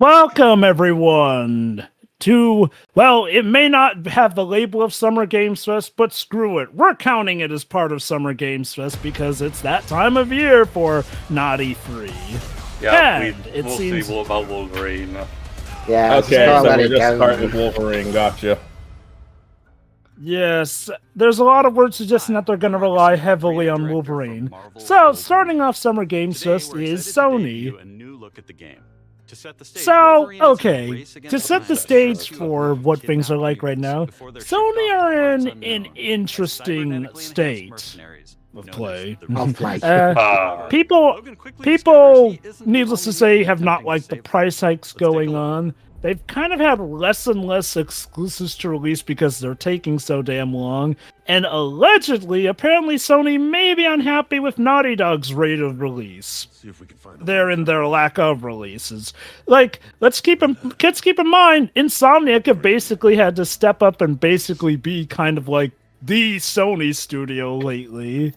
Welcome, everyone, to, well, it may not have the label of Summer Games Fest, but screw it. We're counting it as part of Summer Games Fest because it's that time of year for Naughty 3. Yeah, we'll see about Wolverine. Yeah, okay, so we're just starting with Wolverine, gotcha. Yes, there's a lot of words suggesting that they're going to rely heavily on Wolverine. So, starting off Summer Games Fest is Sony. So, okay, to set the stage for what things are like right now, Sony are in an interesting state of play. People, needless to say, have not liked the price hikes going on. They've kind of had less and less exclusives to release because they're taking so damn long. And allegedly, apparently Sony may be unhappy with Naughty Dog's rate of release. They're in their lack of releases. Like, let's keep in mind, Insomniac have basically had to step up and basically be kind of like the Sony studio lately.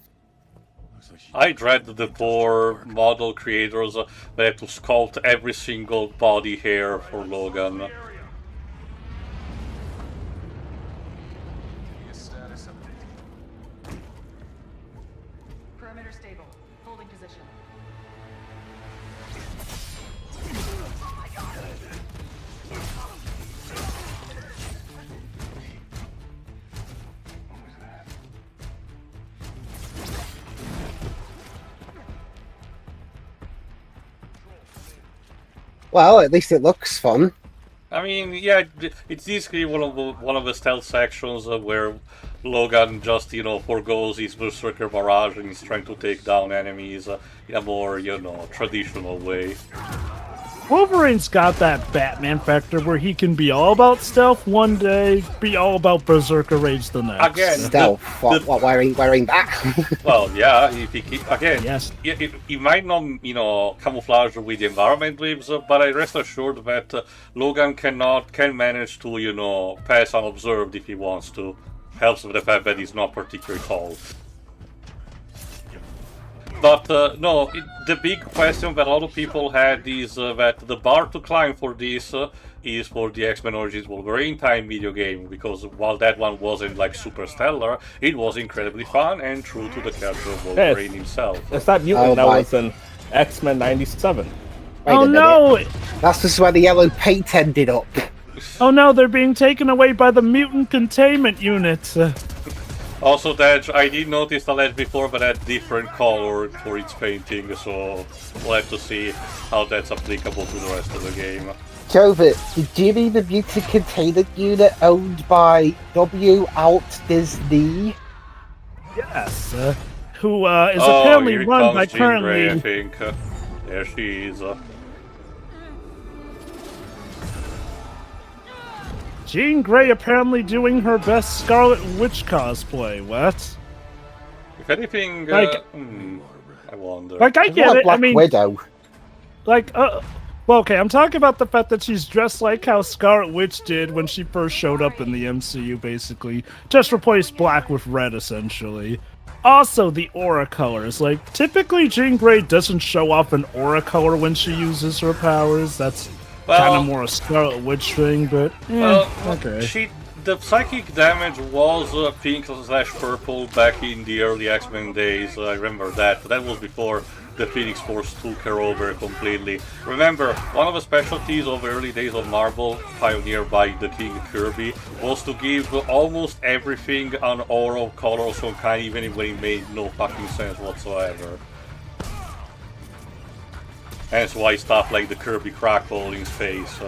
I dread the poor model creators that have to sculpt every single body hair for Logan. Perimeter stable. Holding position. Well, at least it looks fun. I mean, yeah, it's basically one of the stealth sections where Logan just, forgoes his Berserker barrage and he's trying to take down enemies in a more, traditional way. Wolverine's got that Batman factor where he can be all about stealth one day, be all about Berserker Rage the next. Again, stealth. What wearing that? Well, yeah, if he again, yes, he might not, camouflage with the environment lives, but I rest assured that Logan can manage to, pass unobserved if he wants to. Helps with the fact that he's not particularly tall. But no, the big question that a lot of people had is that the bar to climb for this is for the X-Men Origins Wolverine time video game, because while that one wasn't like super stellar, it was incredibly fun and true to the character of Wolverine himself. It's that mutant that was in X-Men 97. Oh no! That's just where the yellow paint ended up. Oh no, they're being taken away by the mutant containment unit. Also, that I did notice the LED before, but had different color for its painting, so we'll have to see how that's applicable to the rest of the game. Jovit, did you mean the mutant containment unit owned by W. Alt Disney? Yes, who is apparently run by currently. I think. There she is. Jean Grey apparently doing her best Scarlet Witch cosplay. What? If anything, I wonder. Like, I get it. Black I mean, Widow. Like, well, okay. I'm talking about the fact that she's dressed like how Scarlet Witch did when she first showed up in the MCU. Basically, just replace black with red, essentially. Also, the aura colors. Like, typically, Jean Grey doesn't show off an aura color when she uses her powers. That's kind of more a Scarlet Witch thing, but okay. The psychic damage was pink/purple back in the early X-Men days. I remember that. That was before the Phoenix Force took her over completely. Remember, one of the specialties of the early days of Marvel, pioneered by the King Kirby, was to give almost everything an aura of color of some kind, even when it made no fucking sense whatsoever. That's why stuff like the Kirby crackle in space.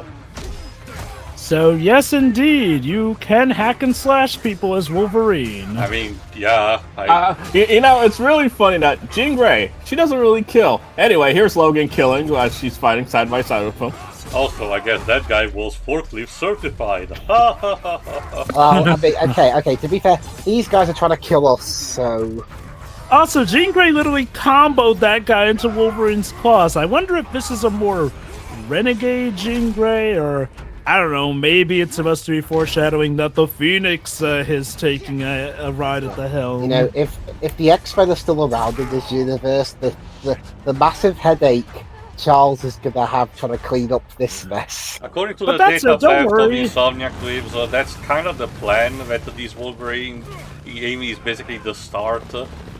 So yes, indeed, you can hack and slash people as Wolverine. I mean, yeah. It's really funny that Jean Grey, she doesn't really kill. Anyway, here's Logan killing as she's fighting side by side with him. Also, I guess that guy was forklift certified. Okay, to be fair, these guys are trying to kill us, so... Also, Jean Grey literally comboed that guy into Wolverine's claws. I wonder if this is a more renegade Jean Grey, or I don't know, maybe it's supposed to be foreshadowing that the Phoenix is taking a ride at the helm. You know, if the X-Men are still around in this universe, the massive headache Charles is gonna have trying to clean up this mess. According to But the that's data it, don't theft of worry. Insomniac clips, that's kind of the plan that this Wolverine game is basically the start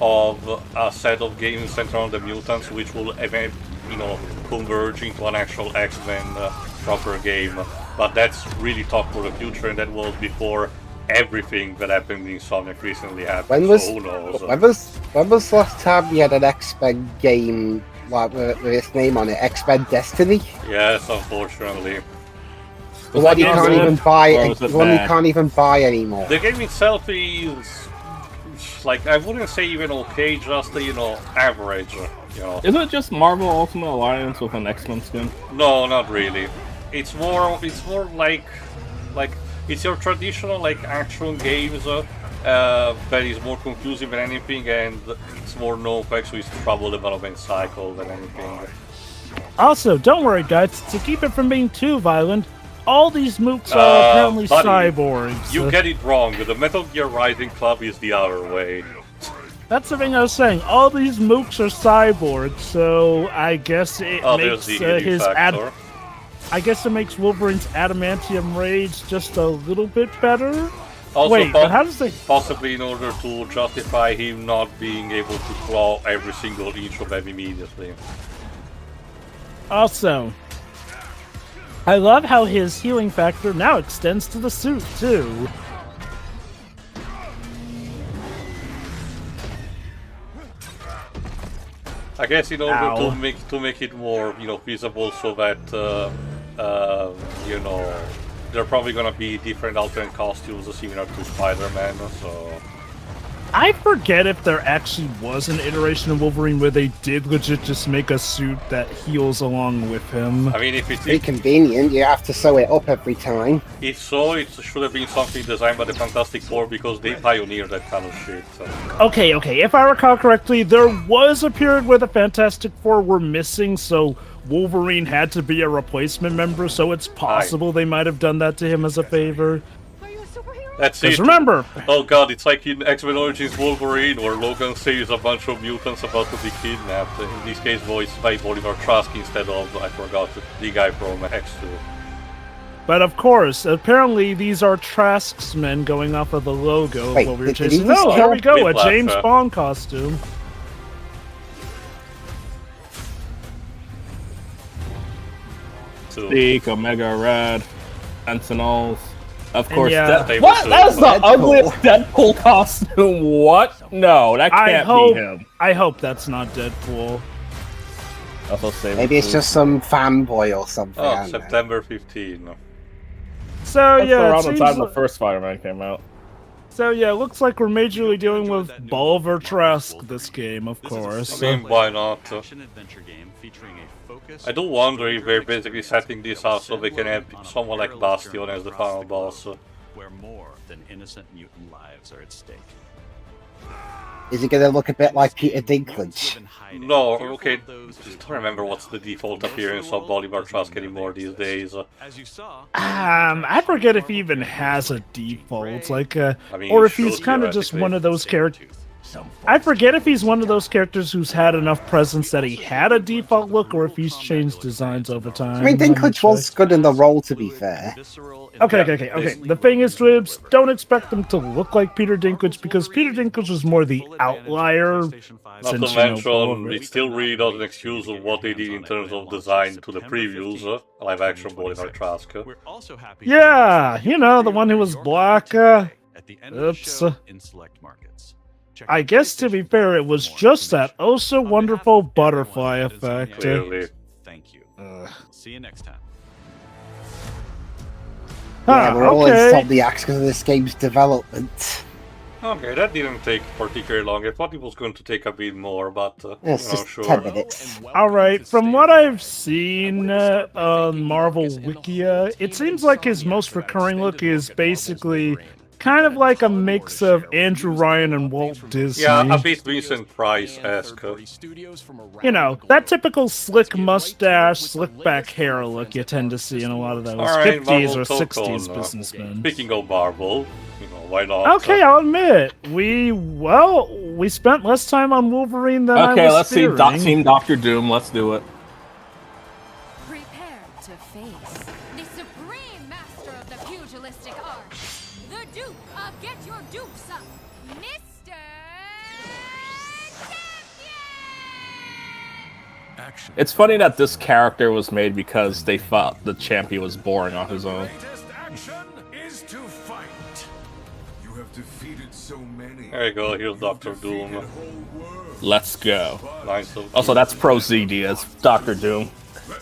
of a set of games centered on the mutants, which will converge into an actual X-Men proper game. But that's really talk for the future, and that was before everything that happened in Insomniac recently happened. When so who knows? when was the last time we had an X-Men game like with its name on it? X-Men Destiny? Yes, unfortunately. The one you that can't good, even buy. or was The it one you bad? can't even buy anymore. The game itself is like, I wouldn't say even okay, just average. Isn't it just Marvel Ultimate Alliance with an X-Men skin? No, not really. It's more like it's your traditional like action games that is more confusing than anything, and it's more known thanks to its trouble development cycle than anything. Also, don't worry, guys. To keep it from being too violent, all these mooks are apparently buddy, cyborgs. You get it wrong. The Metal Gear Rising Club is the other way. That's the thing I was saying. All these mooks are cyborgs, so I guess it There's makes the his factor. I guess it makes Wolverine's adamantium rage just a little bit better. Also, Wait, but how does it? possibly in order to justify him not being able to claw every single inch of them immediately. Also, I love how his healing factor now extends to the suit too. I guess in order Ow. to make it more feasible, so that they're probably gonna be different alternate costumes similar to Spider-Man. So I forget if there actually was an iteration of Wolverine where they did legit just make a suit that heals along with him. I mean, if Pretty convenient. You have to sew it up every time. if so, it should have been something designed by the Fantastic Four because they pioneered that kind of shit. So. Okay, if I recall correctly, there was a period where the Fantastic Four were missing, so Wolverine had to be a replacement member, so it's possible they might have done that to him as a favor. Are you a superhero? That's Because it. remember, Oh god, it's like in X-Men Origins Wolverine, where Logan saves a bunch of mutants about to be kidnapped. In this case, voiced by Bolivar Trask instead of, I forgot, the guy from X2. but of course, apparently these are Trask's men going off of the logo of Wait, what we were did he chasing. just Oh, here kill we go, a Whiplash, James Bond costume. So, Seek, Omega Red, Sentinels. Of course, yeah. They what? were That was the Deadpool. ugliest Deadpool costume. What? No, that can't be him. I hope that's not Deadpool. Also, save Maybe it's just some fanboy or something. I oh, don't know. September 15. So That's yeah, it around the seems time the like- first Spider-Man came out. So yeah, it looks like we're majorly dealing with Bolivar Trask this game, of course. I mean, why not? Action-adventure game featuring a focused- I do wonder if they're basically setting this up so they can have someone like Bastion as the final boss. where more than innocent mutant lives are at stake. Is it going to look a bit like Peter Dinklage? No, okay, just don't remember what's the default appearance of Bolivar Trask anymore these days. As you saw, I forget if he even has a default, like, I mean, or he if he's should, kind of just theoretically. one of those characters. I forget if he's one of those characters who's had enough presence that he had a default look, or if he's changed designs over time. I mean, Dinklage was good in the role, to be fair. Okay. The thing is, Dribs, don't expect them to look like Peter Dinklage, because Peter Dinklage was more the outlier. Not Since, to you know, mention, Bolivar- it still really doesn't excuse of what they did in terms of design to the previews, live-action Bolivar Trask. we're also happy Yeah, you know, the one who was black. at the end of the oops. show in select markets. Check I out guess, to be fair, it was just that oh so wonderful butterfly effect. Clearly. Thank you. Ugh. See you next time. Yeah, we're all okay. Insomniacs because of this game's development. Okay, that didn't take particularly long. I thought it was going to take a bit more, but, It's just sure. 10 minutes. All right, from what I've seen on Marvel Wikia, it seems like his most recurring look is basically kind of like a mix of Andrew Ryan and Walt Disney. Yeah, a bit Vincent Price-esque. You know, that typical slick mustache, slick back hair look you tend to see in a lot of those Alright, 50s or Marvel 60s Tokon, businessmen. Speaking of Marvel, why not? Okay, I'll admit, we spent less time on Wolverine than I Okay, was let's see. fearing. Team Doctor Doom. Let's do it. to face the supreme master of the pugilistic art, the Duke of Get Your Dukes Up, Mr. Action. It's funny that this character was made because they thought the champion was boring on his own. Greatest action is to fight. You have defeated so many. There you go, here's Dr. Defeated Doom. whole world. Let's go. Nice of Also, that's Pro ZD as Dr. Doom.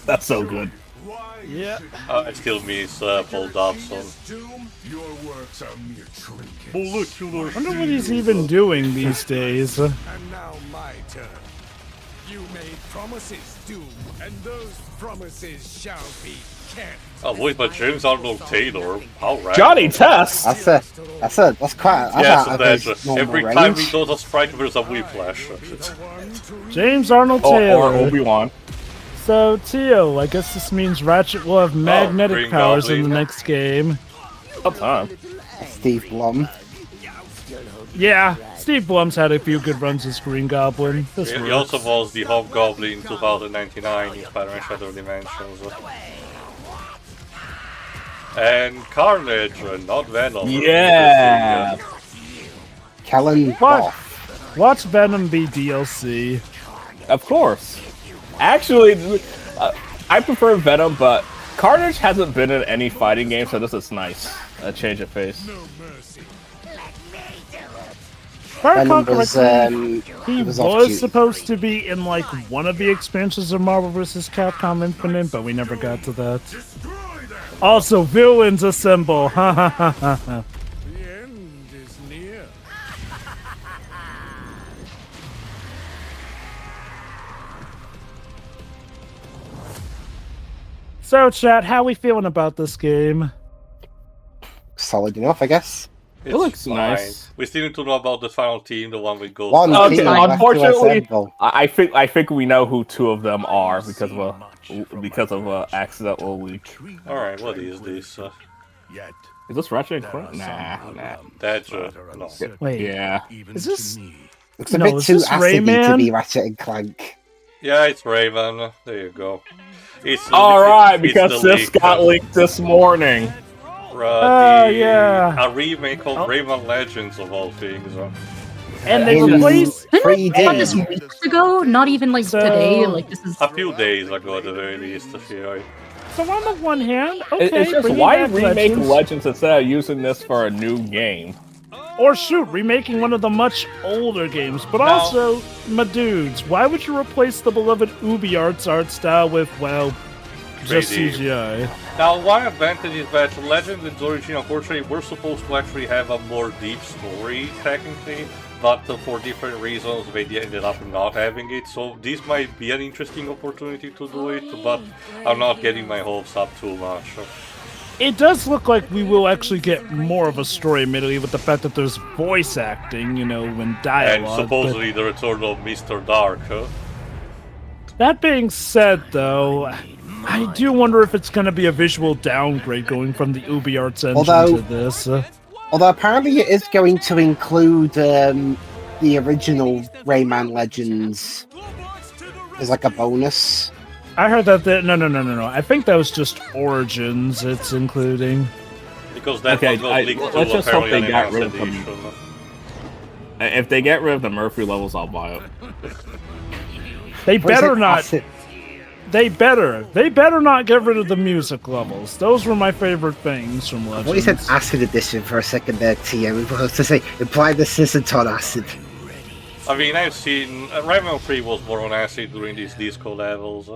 That's so good. Why you Yeah. should it still means Paul Dobson. Doom, your works are mere trinkets. Molecular. I wonder what he's even doing these days. And now my turn. You made promises, Doom, and those promises shall be kept. Oh, voiced by James Arnold Taylor. How rad. Johnny Test! That's quite. Yes, That's that's normal every range. time he does a sprite, there's a whiplash. James Arnold Or Taylor. Obi-Wan. So, Tio, I guess this means Ratchet will have magnetic Green powers in the Goblin. next game. Up time. Steve Blum. Yeah, Steve Blum's had a few good runs as Green Goblin. This He works. also was the Hobgoblin in 2099 in Spider-Man Shadow Dimensions. And Carnage, not Venom. Yeah! Kellen What? Boff. Watch Venom be DLC. Of course. Actually, I prefer Venom, but Carnage hasn't been in any fighting game, so this is nice. A change of pace. If I recall Venom was, correctly, he was off was duty. supposed to be in like one of the expansions of Marvel vs. Capcom Infinite, but we never got to that. Also, villains assemble. Ha ha ha ha ha. The end is near. So, chat, how we feeling about this game? Solid enough, I guess. It's looks fine. nice. We still need to know about the final team, the one with Ghost. One Okay, team left to unfortunately, assemble. I think we know who two of them are because of a accidental leak. Alright, what is this? Yet, Is this Ratchet and Clank? Nah. That's no. Wait, Yeah. even Is this- to me. Looks a No, bit is too this acidy to Rayman? be Ratchet and Clank. Yeah, it's Rayman. There you go. It's Alright, it's because the this leak. got leaked this morning. yeah. A remake of Rayman Legends of all things. and they In replaced. Didn't I just 3D. weeks ago? Not even like So- today. Like this is. A few days ago at the very least. Yeah. So on the one hand, okay, It's just bringing why back remake Legends, Legends instead of using this for a new game? or shoot, remaking one of the much older games. But No. also, my dudes, why would you replace the beloved UbiArts art style with, well, just 3D. CGI? Now, one advantage is that Legends and Origin, unfortunately, were supposed to actually have a more deep story, technically, but for different reasons, they ended up not having it. So this might be an interesting opportunity to do it, but I'm not getting my hopes up too much. It does look like we will actually get more of a story, admittedly, with the fact that there's voice acting, you know, when dialogue. And but- supposedly the return of Mr. Dark, huh? That being said, though, I do wonder if it's going to be a visual downgrade going from the UbiArts engine Although- to this. Although apparently it is going to include the original Rayman Legends as like a bonus. I heard that. No. I think that was just Origins it's including. Because that Okay, was got leaked let's to just hope apparently they an got enhanced rid of them. edition. If they get rid of the Murphy levels, I'll buy it. They What is better it? not. Acid- They better not get rid of the music levels. Those were my favorite things from Legends. What you said acid edition for a second there, TM. We were supposed to say imply this isn't on acid. I mean, I've seen Rayman 3 was more on acid during these disco levels.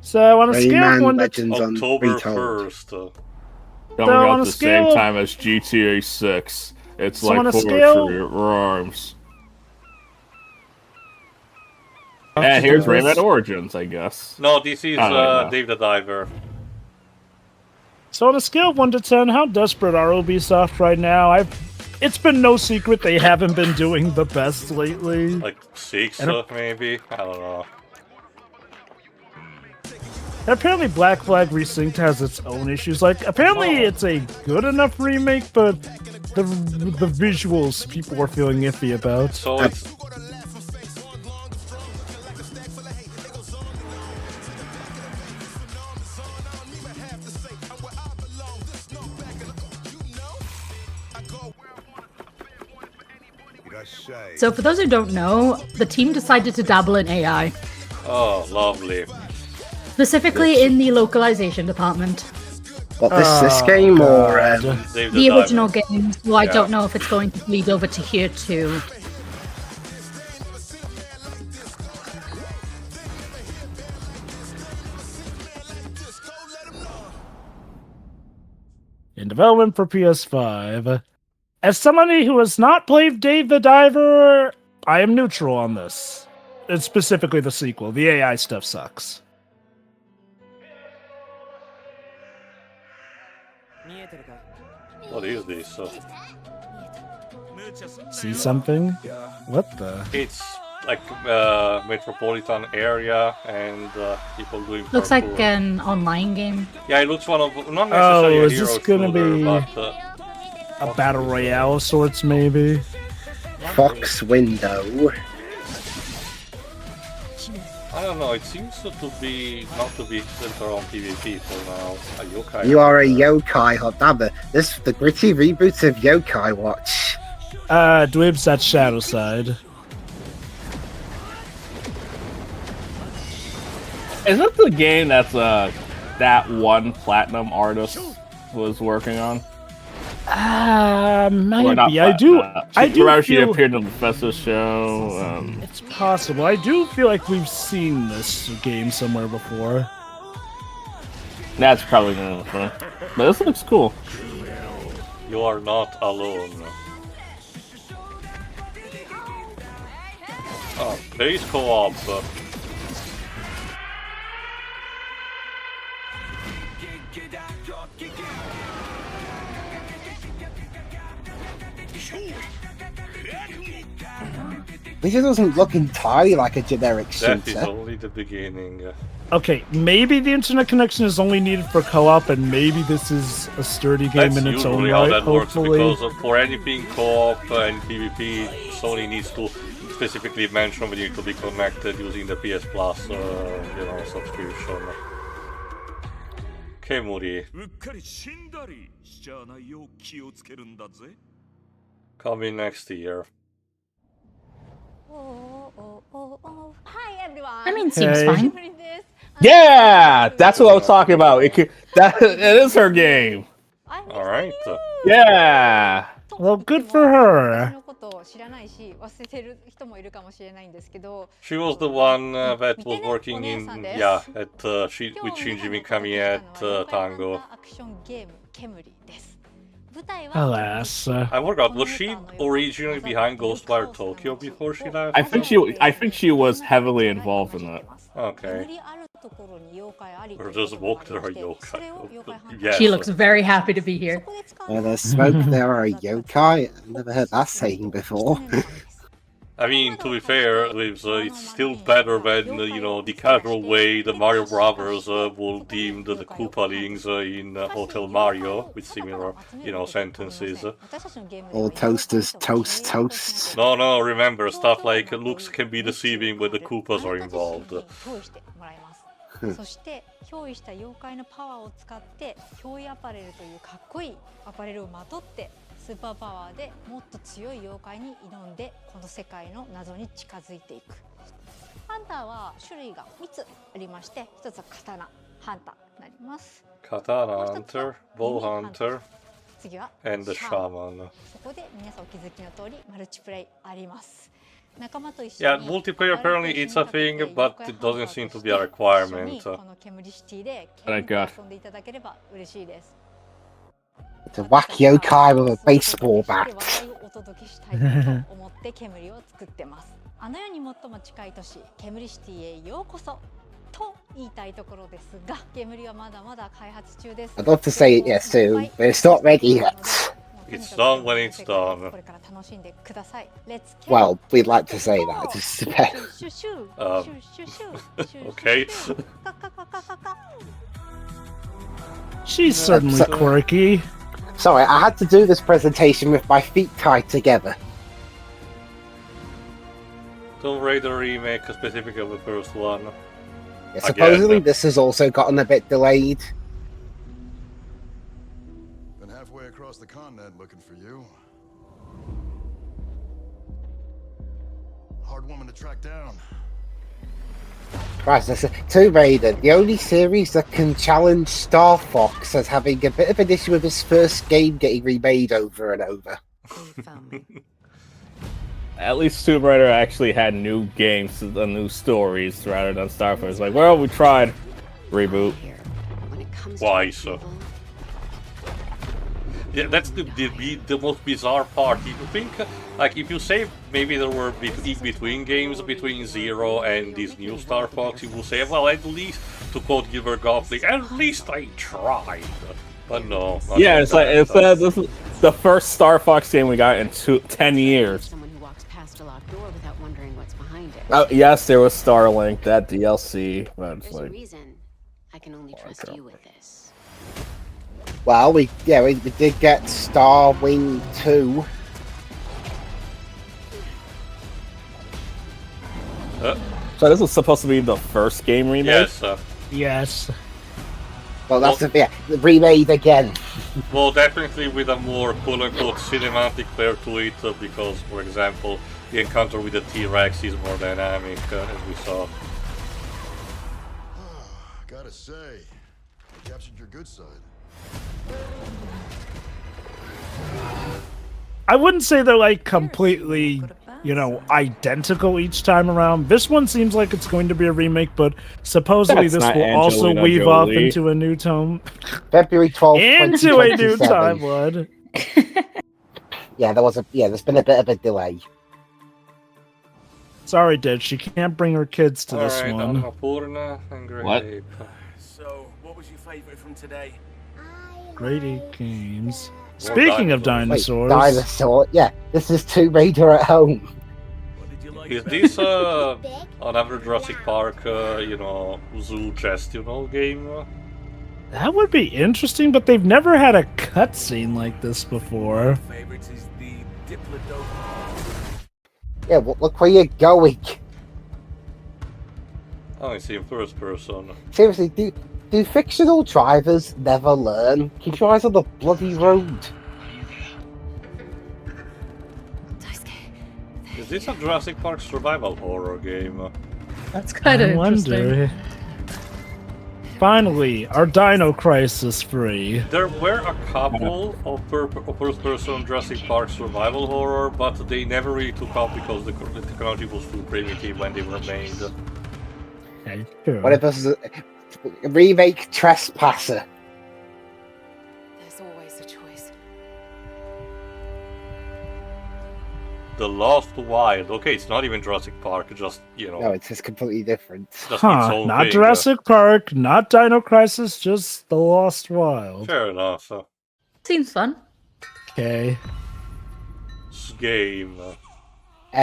So on a scale of Rayman 1 to Legends on October Retold. 1st. Coming on out a the scale same of- time as GTA 6. It's So on like a poetry, scale- it rhymes. And here's Rayman Origins, I guess. No, this is Oh, no. Dave the Diver. So on a scale of 1 to 10, how desperate are Ubisoft right now? It's been no secret they haven't been doing the best lately. Like 6, I don't- maybe? I don't know. And apparently Black Flag Resynced has its own issues. Like, apparently it's a good enough remake, but the visuals people are feeling iffy about. So it's... shame. So for those who don't know, the team decided to dabble in AI, Oh, lovely. specifically in the localization department. What, this game or Dave The Diver. original game, so I Yeah. don't know if it's going to bleed over to here too. In development for PS5. As somebody who has not played Dave the Diver, I am neutral on this. It's specifically the sequel. The AI stuff sucks. What is this? See something? What the? It's like metropolitan area and people doing. Looks like parkour. an online game. Yeah, it looks not necessarily a is hero this gonna shooter, be but a battle royale of sorts, maybe? Fox Window? I don't know. It seems to be not to be centered on PvP for now. A yokai. You are a yokai, Hodabba. This the gritty reboot of Yokai Watch. Dwebs, that's Shadow Side. Is it the game that's that one platinum artist was working on? Or Might not be. I do Remember she feel appeared in the Bethesda show. it's possible. I do feel like we've seen this game somewhere before. That's probably not the thing. But this looks cool. You are not alone. Oh, base co-op. This doesn't look entirely like a generic That is shooter. only the beginning. Okay, maybe the internet connection is only needed for co-op, and maybe this is a sturdy game That's in its own usually how right. that works, Hopefully, because for anything co-op and PvP, Sony needs to specifically mention when you need to be connected using the PS Plus, subscription. Kemuri. うっかり死んだりしちゃわないよう気をつけるんだぜ。 Coming next year. Hi everyone. I mean, seems Hey. fine. Yeah, that's what I was talking about. It is her game. Alright. Yeah. well, good for her. She was the one that was working in, at with Shinji Mikami at Tango. Alas, I forgot, was she originally behind Ghostwire Tokyo before she left? I think she was heavily involved in that. Okay. Or just walked her yokai. Yes. She looks very happy to be here. Where there's smoke, there are yokai. I've never heard that saying before. I mean, to be fair, it's still better than, the casual way the Mario Brothers will deem the Koopalings in Hotel Mario, with similar, sentences. All toasters toast toasts. No, remember, stuff like looks can be deceiving when the Koopas are involved. そして憑依した妖怪のパワーを使って憑依アパレルというかっこいいアパレルをまとってスーパーパワーでもっと強い妖怪に挑んでこの世界の謎に近づいていく。ハンターは種類が3つありまして、1つは刀ハンターになります。 Katana Hunter, Bow Hunter, 次は and the シャーマン。 Shaman. そこで皆さんお気づきの通りマルチプレイあります。 Yeah, multiplayer apparently it's a thing, but it doesn't seem to be a requirement. Thank God. To whack yokai with a baseball bat. あの世に最も近い都市ケムリシティへようこそと言いたいところですが、煙はまだまだ開発中です。 I'd love to say it yes too, but it's not ready yet. It's done when it's done. Well, we'd like to say that. Just depends. Okay. she's certainly quirky. Sorry, I had to do this presentation with my feet tied together. Tomb Raider remake, specifically of the first one. Yeah, supposedly Again. this has also gotten a bit delayed. Been halfway across the continent looking for you. Hard woman to track down. Right, so Tomb Raider, the only series that can challenge Star Fox as having a bit of an issue with his first game getting remade over and over. At least Tomb Raider actually had new games and new stories rather than Star Fox. It's like, well, we tried. Reboot. Why so? Yeah, that's the most bizarre part. If you think, like, if you say maybe there were between games between Zero and this new Star Fox, you will say, well, at least, to quote Gilbert Gottlieb, at least I tried. But no. Yeah, it's like this is the first Star Fox game we got in 10 years. Someone who walks past a locked door without wondering what's behind it. Oh, yes, there was Starlink, that DLC, but it's There's like, a reason I can only trust you with this. Well, we did get Star Wing 2. so this was supposed to be the first game remake? Yes. Yes. Well, that's remade again. Well, definitely with a more quote-unquote cinematic flair to it, because, for example, the encounter with the T-Rex is more dynamic, as we saw. Gotta say, you captured your good side. I wouldn't say they're like completely, identical each time around. This one seems like it's going to be a remake, but supposedly That's this not will also Angelina weave off Jolie. into a new tone. February 12th, Into a new 2027. timeline. Yeah, there's been a bit of a delay. Sorry, Dad, she can't bring her kids to this Alright, one. Annapurna and Great What? Ape. So, what was your favorite from today? Great Ape Games. Speaking of dinosaurs, Wait, dinosaur. Yeah, this is Tomb Raider at home. What did you like? Is this another Jurassic Park, zoo chest, game? that would be interesting, but they've never had a cutscene like this before. Favorites is the Diplodocus. Yeah, well, look where you're going. Oh, I see in first person. Seriously, do fictional drivers never learn? Keep your eyes on the bloody road. Is this a Jurassic Park survival horror game? That's kind of I interesting. wonder. Finally, our Dino Crisis free. There were a couple of first-person Jurassic Park survival horror, but they never really took off because the technology was too primitive when they were made. Okay, sure. What if this is a remake Trespasser? There's always a choice. The Lost Wild. Okay, it's not even Jurassic Park, just, No, it's just completely different. just its Huh, own not thing. Jurassic Park, not Dino Crisis, just The Lost Wild. Fair enough. Seems fun. Okay. This game.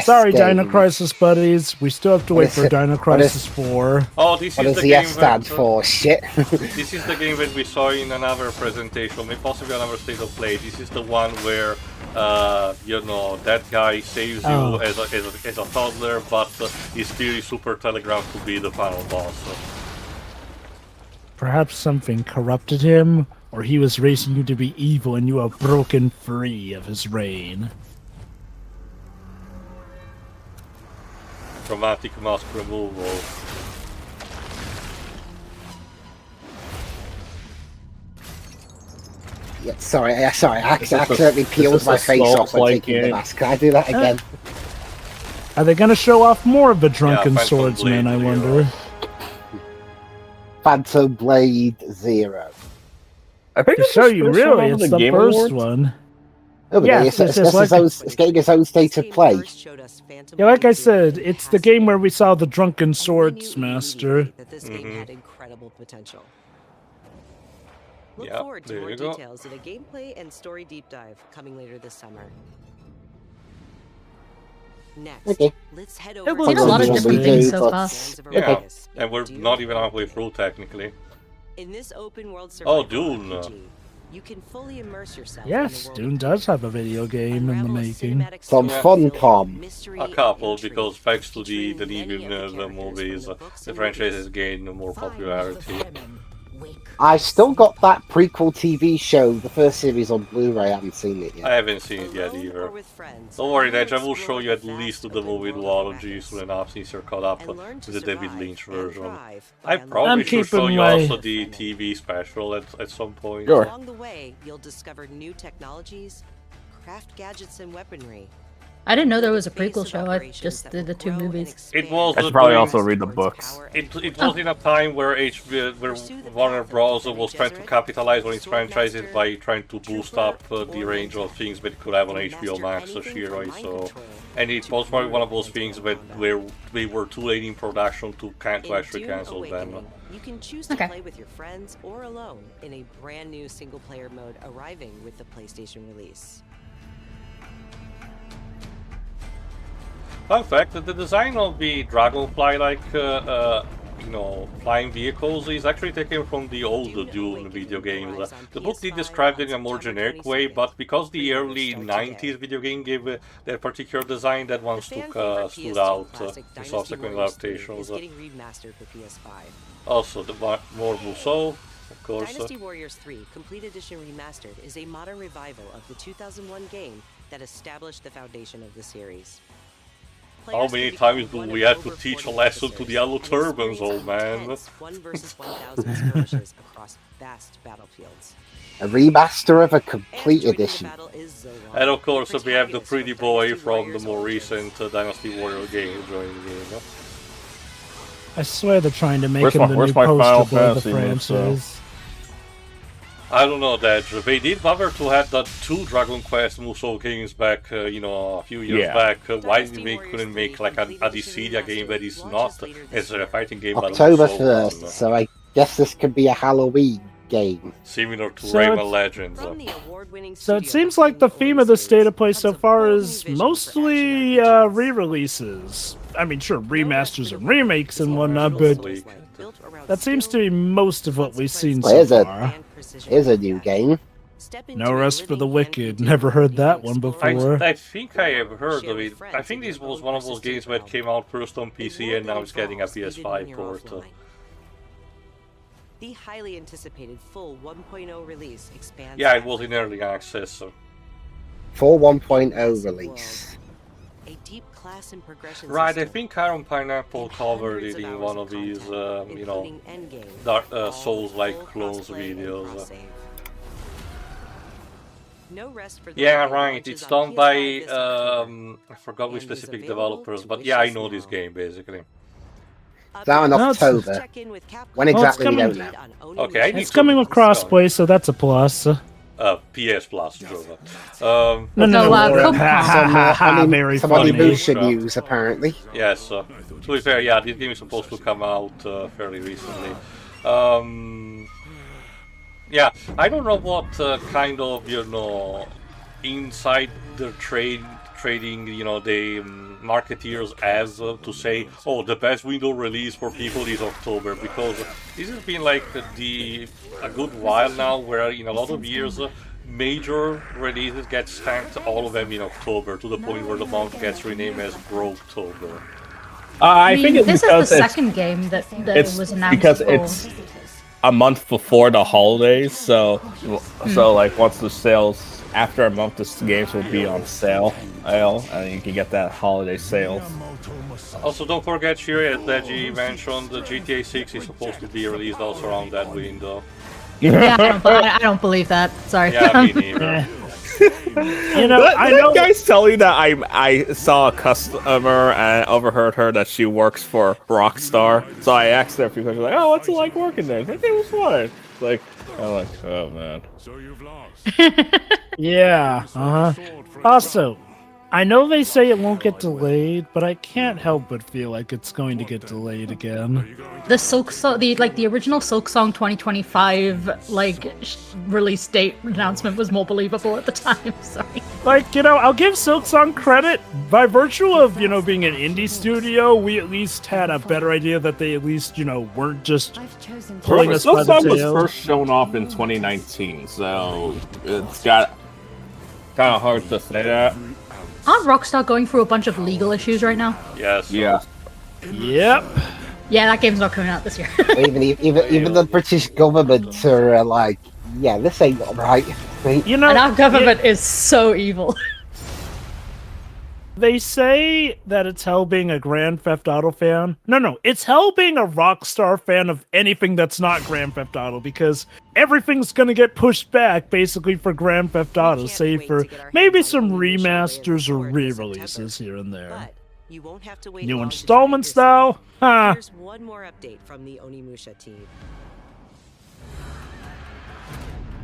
Sorry, S-game. Dino Crisis buddies. We still have to wait for Dino Crisis 4. Oh, this What is does the the game S stand that, for? Shit. This is the game that we saw in another presentation, maybe possibly another state of play. This is the one where, that guy saves you as a toddler, but is clearly super telegraphed to be the final boss. Perhaps something corrupted him, or he was raising you to be evil and you are broken free of his reign. Dramatic mask removal. Yeah, sorry, I accidentally peeled my face off when taking the mask. Can I do that again? Are they going to show off more of the drunken Phantom swordsman, Blade I Zero. wonder? Phantom Blade 0. I think To show you, really, it's the Game first Awards. one. Oh, but Yeah, it's it's like- getting its own state of play. Yeah, like I said, it's the game where we saw the drunken swordsmaster. That this game had incredible potential. Look Yeah, forward to there more you go. details in a gameplay and story deep dive coming later this summer. Next, Okay. let's head It over looks to a lot of What we different do, things so but- far. Sands of Yeah, Arrakis. and we're Dune. not even halfway through, technically. In this open world Oh, survival Dune. RPG, you can fully immerse yourself Yes, in the world Dune of does have a video game in the Unravel a making. cinematic Some story fun filled with com. mystery A couple, and intrigue, because thanks to the featuring many Negan of the the characters movies, from the books the and franchise movies. has gained more popularity. I still got that prequel TV show, the first series on Blu-ray. I haven't seen it yet. I haven't seen it yet either. Don't worry, Nedge, I will show you at least the movie duology soon enough since you're caught up to the David Lynch version. I probably should show you also the TV special at some point. Sure. Along the way, you'll discover new technologies, craft gadgets and weaponry. I didn't know there was a prequel show. I just did the 2 movies. It was. I should probably also read the books. It was in a time where where Warner Bros. Was trying to capitalize on its franchises by trying to boost up the range of things that it could have on HBO Max this year, so. And it was probably one of those things where they were too late in production to actually cancel them. You can choose to play with your friends or alone in a brand new single-player mode arriving with the PlayStation release. Fun fact, the design of the Dragonfly-like, flying vehicles is actually taken from the old Dune video games. The book did describe it in a more generic way, but because the early 90s video game gave that particular design, that one stood out in subsequent adaptations. Also, the more Musso, of course. Dynasty Warriors 3 Complete Edition Remastered is a modern revival of the 2001 game that established the foundation of the series. How many times do we have to teach a lesson to the Yellow Turbans, old man? 1 versus 1,000 skirmishes across vast battlefields. A remaster of a complete edition. And of course, we have the pretty boy from the more recent Dynasty Warrior game joining the game. I swear they're trying to make him the new poster boy of the franchise. I don't know, that they did bother to have the 2 Dragon Quest Musou games back, a few years back. Why couldn't make like a Dissidia game that is not necessarily a fighting game, October but 1st, so I guess this could be a Halloween game. Similar to Rayman Legends. So it seems like the theme of this data play so far is mostly re-releases. I mean, sure, remasters and remakes and whatnot, but that seems to be most of what we've seen so far. Here's a new game. No Rest for the Wicked. Never heard that one before. I think I have heard of it. I think this was one of those games that came out first on PC and now it's getting a PS5 port. The highly anticipated full 1.0 release expands. Yeah, it was in early access. Full 1.0 release. A deep class and progression right, I think Iron Pineapple covered it in one of these, Souls-like clones videos. No rest for yeah, right, it's done by, I forgot which specific developers, but yeah, I know this game, basically. It's out in October. When exactly, we don't know. Okay, it's coming with crossplay, so that's a plus. PS Plus, Jova. Some Onimusha news, apparently. Yes, to be fair, yeah, this game is supposed to come out fairly recently. Yeah, I don't know what kind of, inside the trading, the marketeers have to say, oh, the best window release for people is October, because this has been like a good while now where in a lot of years major releases get stacked, all of them in October, to the point where the month gets renamed as Broketober. I think it's this because is the second game that was announced because it's a month before the holidays, so like once the sales, after a month, the games will be on sale, and you can get that holiday sale. Also, don't forget here that you mentioned the GTA 6 is supposed to be released also around that window. Yeah, I don't believe that. Sorry. Yeah, me neither. I know guys tell you that I saw a customer and overheard her that she works for Rockstar. So I asked her a few questions, like, "Oh, what's it like working there?" Like, it was fun. I'm like, oh man. So you've lost. Yeah. Also, I know they say it won't get delayed, but I can't help but feel like it's going to get delayed again. The the original Silksong 2025 release date announcement was more believable at the time. Sorry. I'll give Silksong credit. By virtue of being an indie studio, we at least had a better idea that they at least weren't just pulling us by the tail. Silksong was first shown off in 2019, so it's got kind of hard to say that. Aren't Rockstar going through a bunch of legal issues right now? Yes. Yeah. Yep. Yeah, that game's not coming out this year. even the British government are like, yeah, this ain't right. You know, and our government is so evil. They say that it's hell being a Grand Theft Auto fan. No, it's hell being a Rockstar fan of anything that's not Grand Theft Auto, because everything's gonna get pushed back basically for Grand Theft Auto, save for maybe some remasters or re-releases here and there. You won't have to wait New long to installments try it yourself. though? Huh. Here's one more update from the Onimusha team.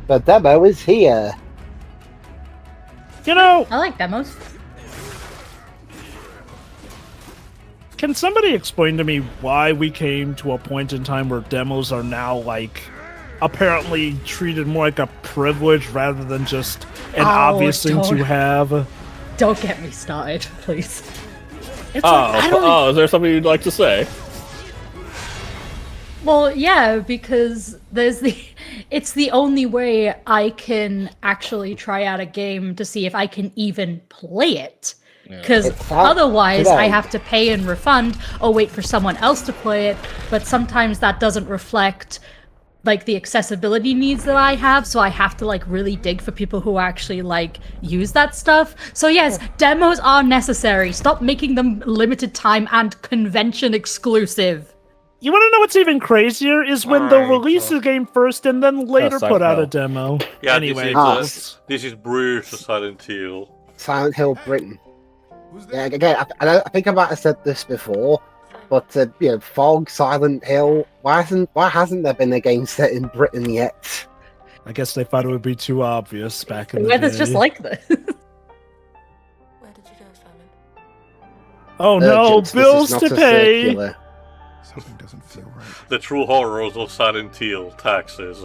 The demo is here. You know, I like demos. Can somebody explain to me why we came to a point in time where demos are now, like, apparently treated more like a privilege rather than just an obvious thing to have? Don't get me started, please. It's like, is there something you'd like to say? Well, yeah, because it's the only way I can actually try out a game to see if I can even play it. Because otherwise I have to pay and refund or wait for someone else to play it, but sometimes that doesn't reflect like the accessibility needs that I have, so I have to like really dig for people who actually like use that stuff. So yes, demos are necessary. Stop making them limited time and convention exclusive. You want to know what's even crazier is when they'll release the game first and then later put out a demo. Yeah, anyway, this is Bruce Silent Hill. Silent Hill Britain. Yeah, again, I think I might have said this before, but you know, Fog, Silent Hill. Why hasn't there been a game set in Britain yet? I guess they thought it would be too obvious back in the weather's day. just like this. Where did you go, Simon? Oh no, bills to pay. Something doesn't feel right. The true horrors of Silent Hill, taxes.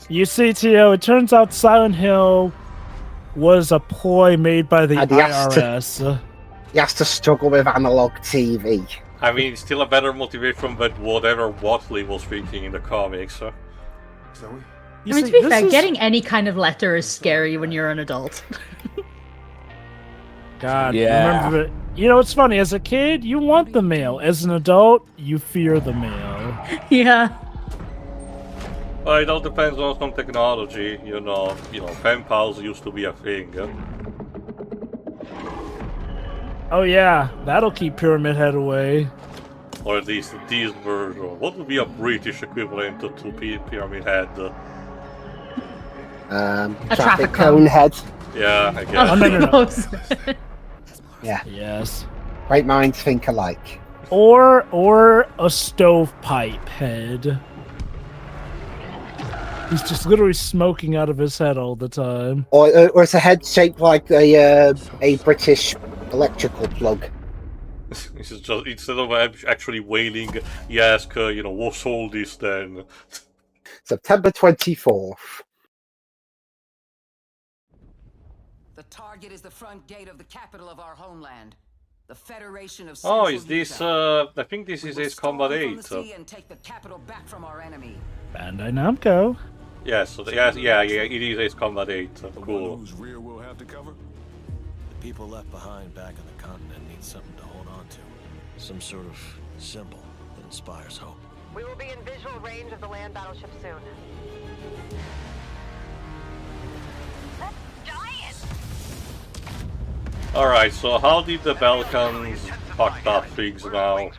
You see, Tio, it turns out Silent Hill was a ploy made by the IRS. He has to struggle with analog TV. I mean, still a better motivation than whatever Watley was thinking in the comics. Zoe? I mean, to be fair, getting any kind of letter is scary when you're an adult. God, remember it. You know, it's funny, as a kid, you want the mail. As an adult, you fear the mail. Yeah. Well, it all depends on some technology, you know, pen pals used to be a thing. Oh yeah, that'll keep Pyramid Head away. Or at least these were, what would be a British equivalent to Pyramid Head? A traffic cone head. Yeah, I guess. Oh, no. Yeah. Yes. Great minds think alike. Or a stovepipe head. He's just literally smoking out of his head all the time. Or it's a head shaped like a British electrical plug. This is just, instead of actually wailing, you ask, what's all this then? September 24th. The target is the front gate of the capital of our homeland. The Federation of Oh, is this, I think this is Ace Combat 8. And take the capital back from our enemy. Bandai Namco. Yes, so yeah, it is Ace Combat 8. Cool. Whose rear we'll have to cover? The people left behind back on the continent need something to hold on to. Some sort of symbol that inspires hope. We will be in visual range of the land battleship soon. That's giant! Alright, so how did the Balkans fucked up things now?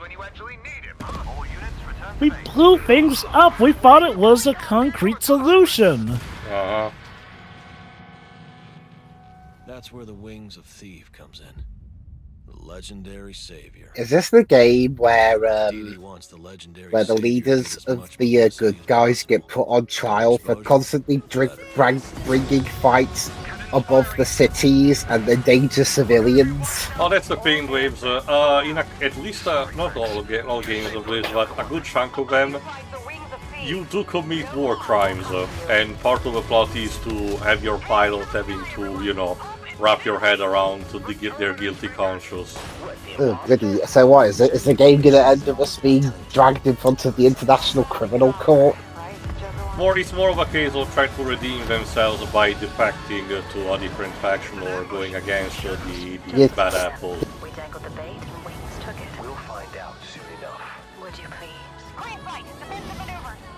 We blew things up. We thought it was a concrete solution. Uh-huh. That's where the Wings of Thief comes in. The legendary savior. Is this the game where the leaders of the good guys get put on trial for constantly bringing fights above the cities and endanger civilians? Oh, that's the thing, Waves. At least not all games of this, but a good chunk of them, you do commit war crimes, and part of the plot is to have your pilot having to, wrap your head around to get their guilty conscience. Oh, goody. So what is it? Is the game gonna end up us being dragged in front of the International Criminal Court? It's more of a case of trying to redeem themselves by defecting to a different faction or going against the bad apple. We dangled the bait and Wings took it. We'll find out soon enough. Would you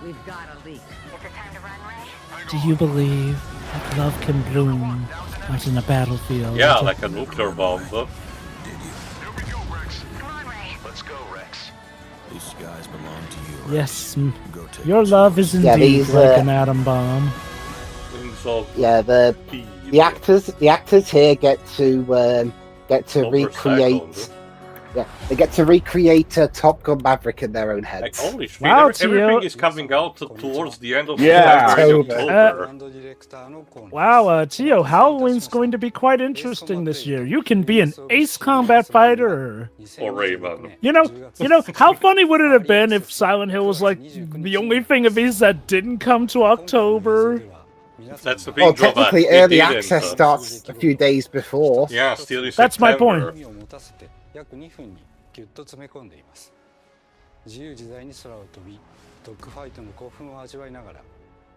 We've got a leak. Is it time to run, Ray? Do you believe that love can bloom out in a battlefield? Yeah, like a nuclear bomb. Come on, Ray. Let's go, Rex. These skies belong to you. Rex. Yes, Go take your love is indeed these, like an atom bomb. Yeah, the actors here get to recreate. Yeah, they get to recreate Top Gun Maverick in their own heads. Like, holy shit, Wow, everything Tio. is coming out towards the end of October. Wow, Tio, Halloween's going to be quite interesting this year. You can be an ace combat fighter. Or Raven. You know, how funny would it have been if Silent Hill was like the only thing of these that didn't come to October? That's the big Well, drawback. technically, It early didn't, access starts a few days before. Yeah, still in That's my September. point. 約2分にギュッと詰め込んでいます。自由自在に空を飛び、ドッグファイトの興奮を味わいながら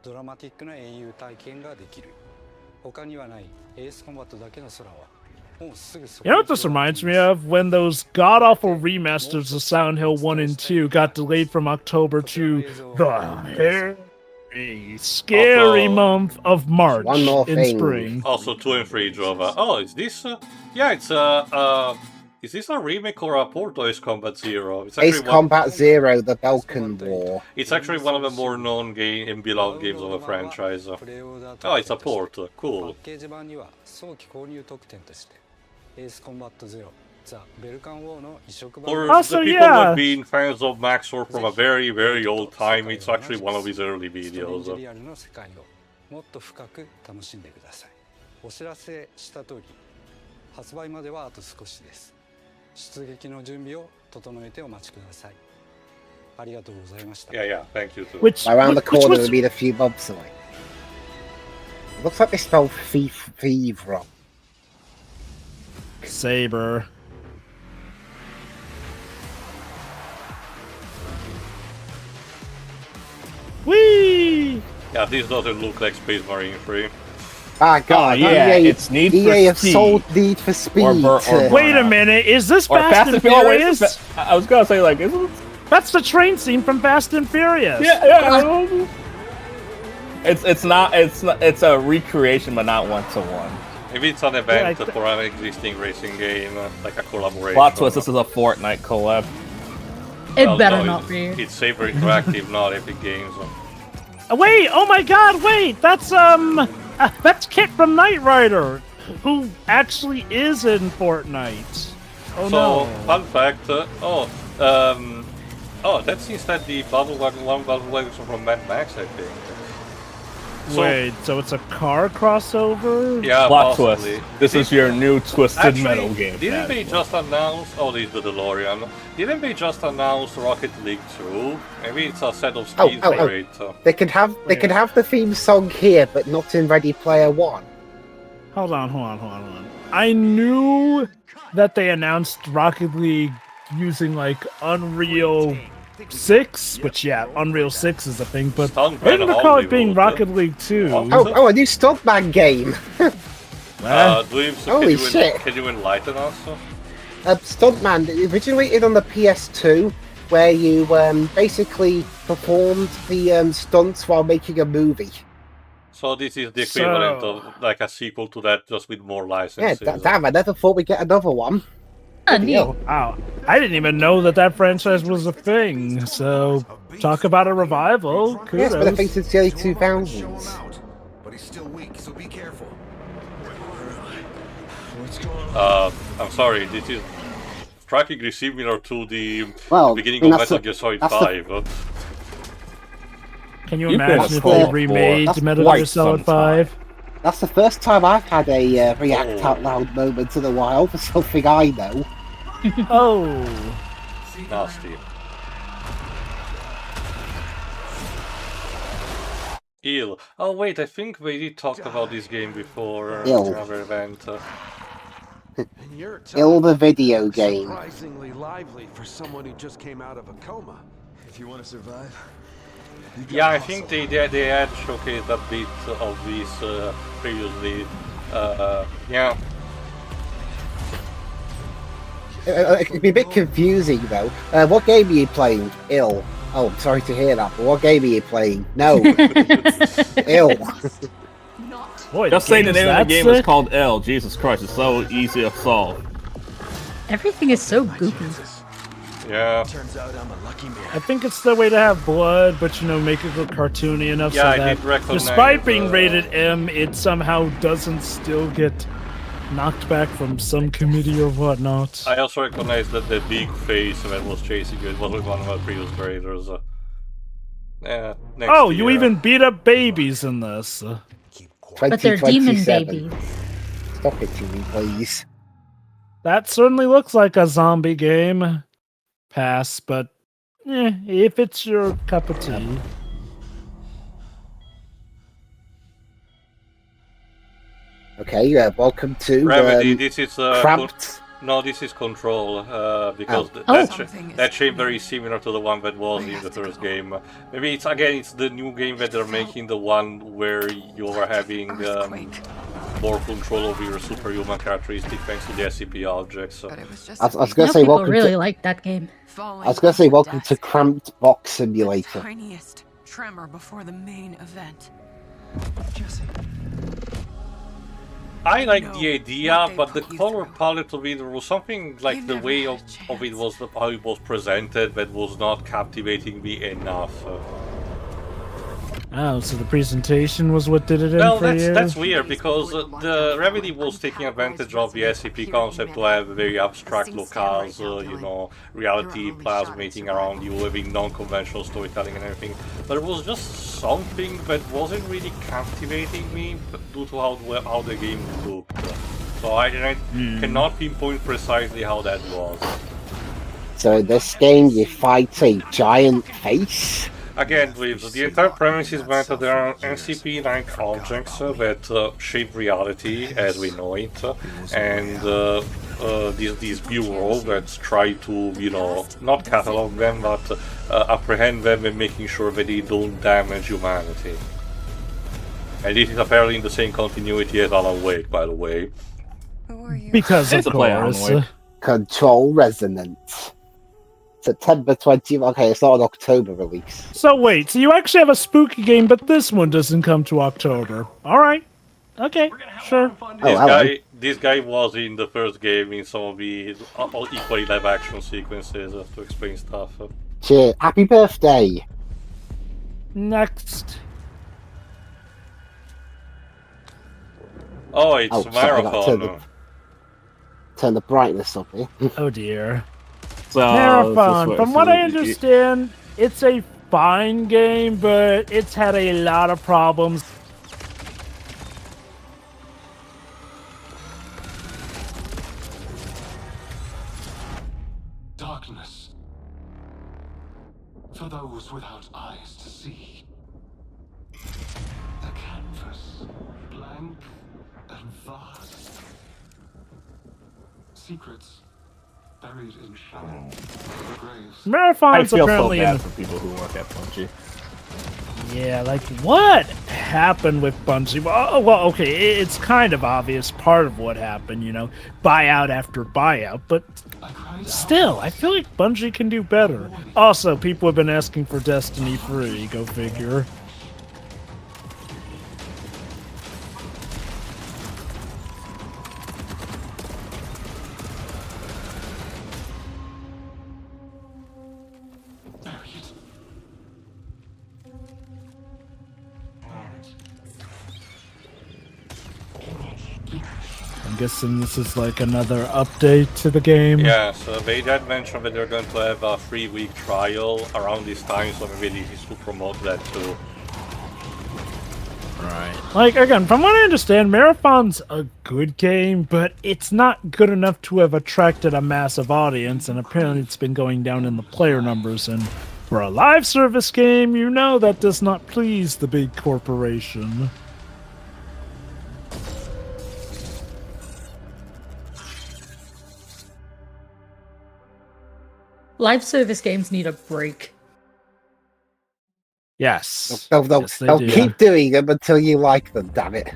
ドラマティックな英雄体験ができる。他にはないエースコンバットだけの空はもうすぐそこ。 You know what this reminds me of? When those god-awful remasters of Silent Hill 1 and 2 got delayed from October to the very scary month of March in spring. Also 2 and 3 Java. Oh, is this? Yeah, it's is this a remake or a port of Ace Combat Zero? It's Ace Combat Zero: The Balkan War. It's actually one of the more known and beloved games of the franchise. Oh, it's a port. Cool. パッケージ版には早期購入特典としてエースコンバットゼロ、ザ・ベルカンウォーの移植版。 For the people who have been fans of Maxor from a very, very old time, it's actually one of his early videos. リアルの世界をもっと深く楽しんでください。お知らせした通り、発売まではあと少しです。出撃の準備を整えてお待ちください。ありがとうございました。 Yeah, thank you too. Around the corner would be a few months away. Looks like they spelled thief wrong. Saber. Whee! Yeah, this doesn't look like Space Marine 3. Ah, God, yeah, EA, it's Need EA for have Speed. sold Need for Speed. Wait a minute, is this Fast and Furious? I was gonna say, like, isn't it? That's the train scene from Fast and Furious. Yeah. It's not. It's a recreation, but not one to one. Maybe it's an event for an existing racing game, like a collaboration. Plot twist: this is a Fortnite collab. It better not be. It's Saber Interactive, not Epic Games. Wait! Oh my God! Wait! That's Kit from Knight Rider, who actually is in Fortnite. Oh so, no! Fun fact. That's instead the Battle Wagon from Mad Max, I think. Wait, so it's a car crossover? Yeah, Plot possibly. twist. This is your new Twisted Actually, Metal game. Didn't they just announce? Oh, this is the DeLorean. Didn't they just announce Rocket League 2? Maybe it's a set of skins for it. They could have the theme song here, but not in Ready Player One. Hold on. I knew that they announced Rocket League using like Unreal 6, which Unreal 6 is a thing, but I didn't recall it being Rocket League 2. Oh, a new Stuntman game. Holy shit! Can you enlighten us? Stuntman originated on the PS2, where you basically performed the stunts while making a movie. So this is the equivalent of like a sequel to that, just with more licenses. Yeah, damn! I never thought we'd get another one. Wow, I didn't even know that franchise was a thing. So, talk about a revival. Kudos. Yes, but I think since the early 2000s. But he's still weak, so be careful. I'm sorry, this is strikingly similar to the beginning of Metal Gear Solid 5. Can you imagine if they remade Metal Gear Solid 5? That's the first time I've had a react out loud moment in a while for something I know. Oh. Nasty. Ill. Oh wait, I think we did talk about this game before. Another event. Ill the video game. Surprisingly lively for someone who just came out of a coma. If you want to survive. Yeah, I think they had showcased a bit of this previously. Yeah. It can be a bit confusing though. What game are you playing? Ill. Oh, I'm sorry to hear that, but what game are you playing? No. Ill. Boy, Just saying the name of the game sick? is called L. Jesus Christ, it's so easy to solve. Everything is so goopy. Yeah. Turns out I'm a lucky man. I think it's the way to have blood, but make it look cartoony enough Yeah, so I that did recognize, despite being rated M, it somehow doesn't still get knocked back from some committee or whatnot. I also recognize that the big face that was chasing you was with one of our previous graders. Yeah, Oh, you even beat up babies in this. But they're demon 2027. babies. Stop it to me, please. That certainly looks like a zombie game. Pass, but if it's your cup of tea. Okay, welcome to Remedy, this is Cramped. No, this is Control, because that chamber is similar to the one that was in the first game. Maybe it's the new game that they're making, the one where you are having more control over your superhuman characteristic thanks to the SCP objects. I was going to say welcome really to. like that game. I was going to say welcome to Cramped Box Simulator. Tiniest tremor before the main event. Jesse. I like the idea, but the color palette of it was something like the way of it was, how it was presented, that was not captivating me enough. Oh, so the presentation was what did it in Well, for you? that's weird, because the Remedy was taking advantage of the SCP concept to have very abstract locales, reality plasmating around you, having non-conventional storytelling and everything. But it was just something that wasn't really captivating me due to how the game looked. So I cannot pinpoint precisely how that was. So in this game, you fight a giant face. Again, Dweebs, the entire premise is that there are NCP-like objects that shape reality as we know it, and these bureaus that try to, not catalog them, but apprehend them and making sure that they don't damage humanity. And this is apparently in the same continuity as Alan Wake, by the way. Because of course. Control Resonance. September 20th. Okay, it's not an October release. So wait, so you actually have a spooky game, but this one doesn't come to October. Alright. Okay, sure. This guy was in the first game in some of the equally live action sequences to explain stuff. Cheer. Happy birthday. Next. Oh, it's Marathon. Turn the brightness up here. Oh dear. Marathon. From what I understand, it's a fine game, but it's had a lot of problems. Darkness. For those without eyes to see. The canvas, blank and vast. Secrets buried in shadow. The graves. Marathon's I feel apparently so bad in for people who work at Bungie. Yeah, like what happened with Bungie? Well, okay, it's kind of obvious part of what happened, buyout after buyout, but still, I feel like Bungie can do better. Also, people have been asking for Destiny 3, go figure. I'm guessing this is like another update to the game. Yeah, so they had mentioned that they're going to have a 3-week trial around this time, so maybe this is to promote that too. Right. Like, again, from what I understand, Marathon's a good game, but it's not good enough to have attracted a massive audience, and apparently it's been going down in the player numbers, and for a live service game, that does not please the big corporation. Live service games need a break. Yes. They'll Yes, they do. keep doing them until you like them, damn it.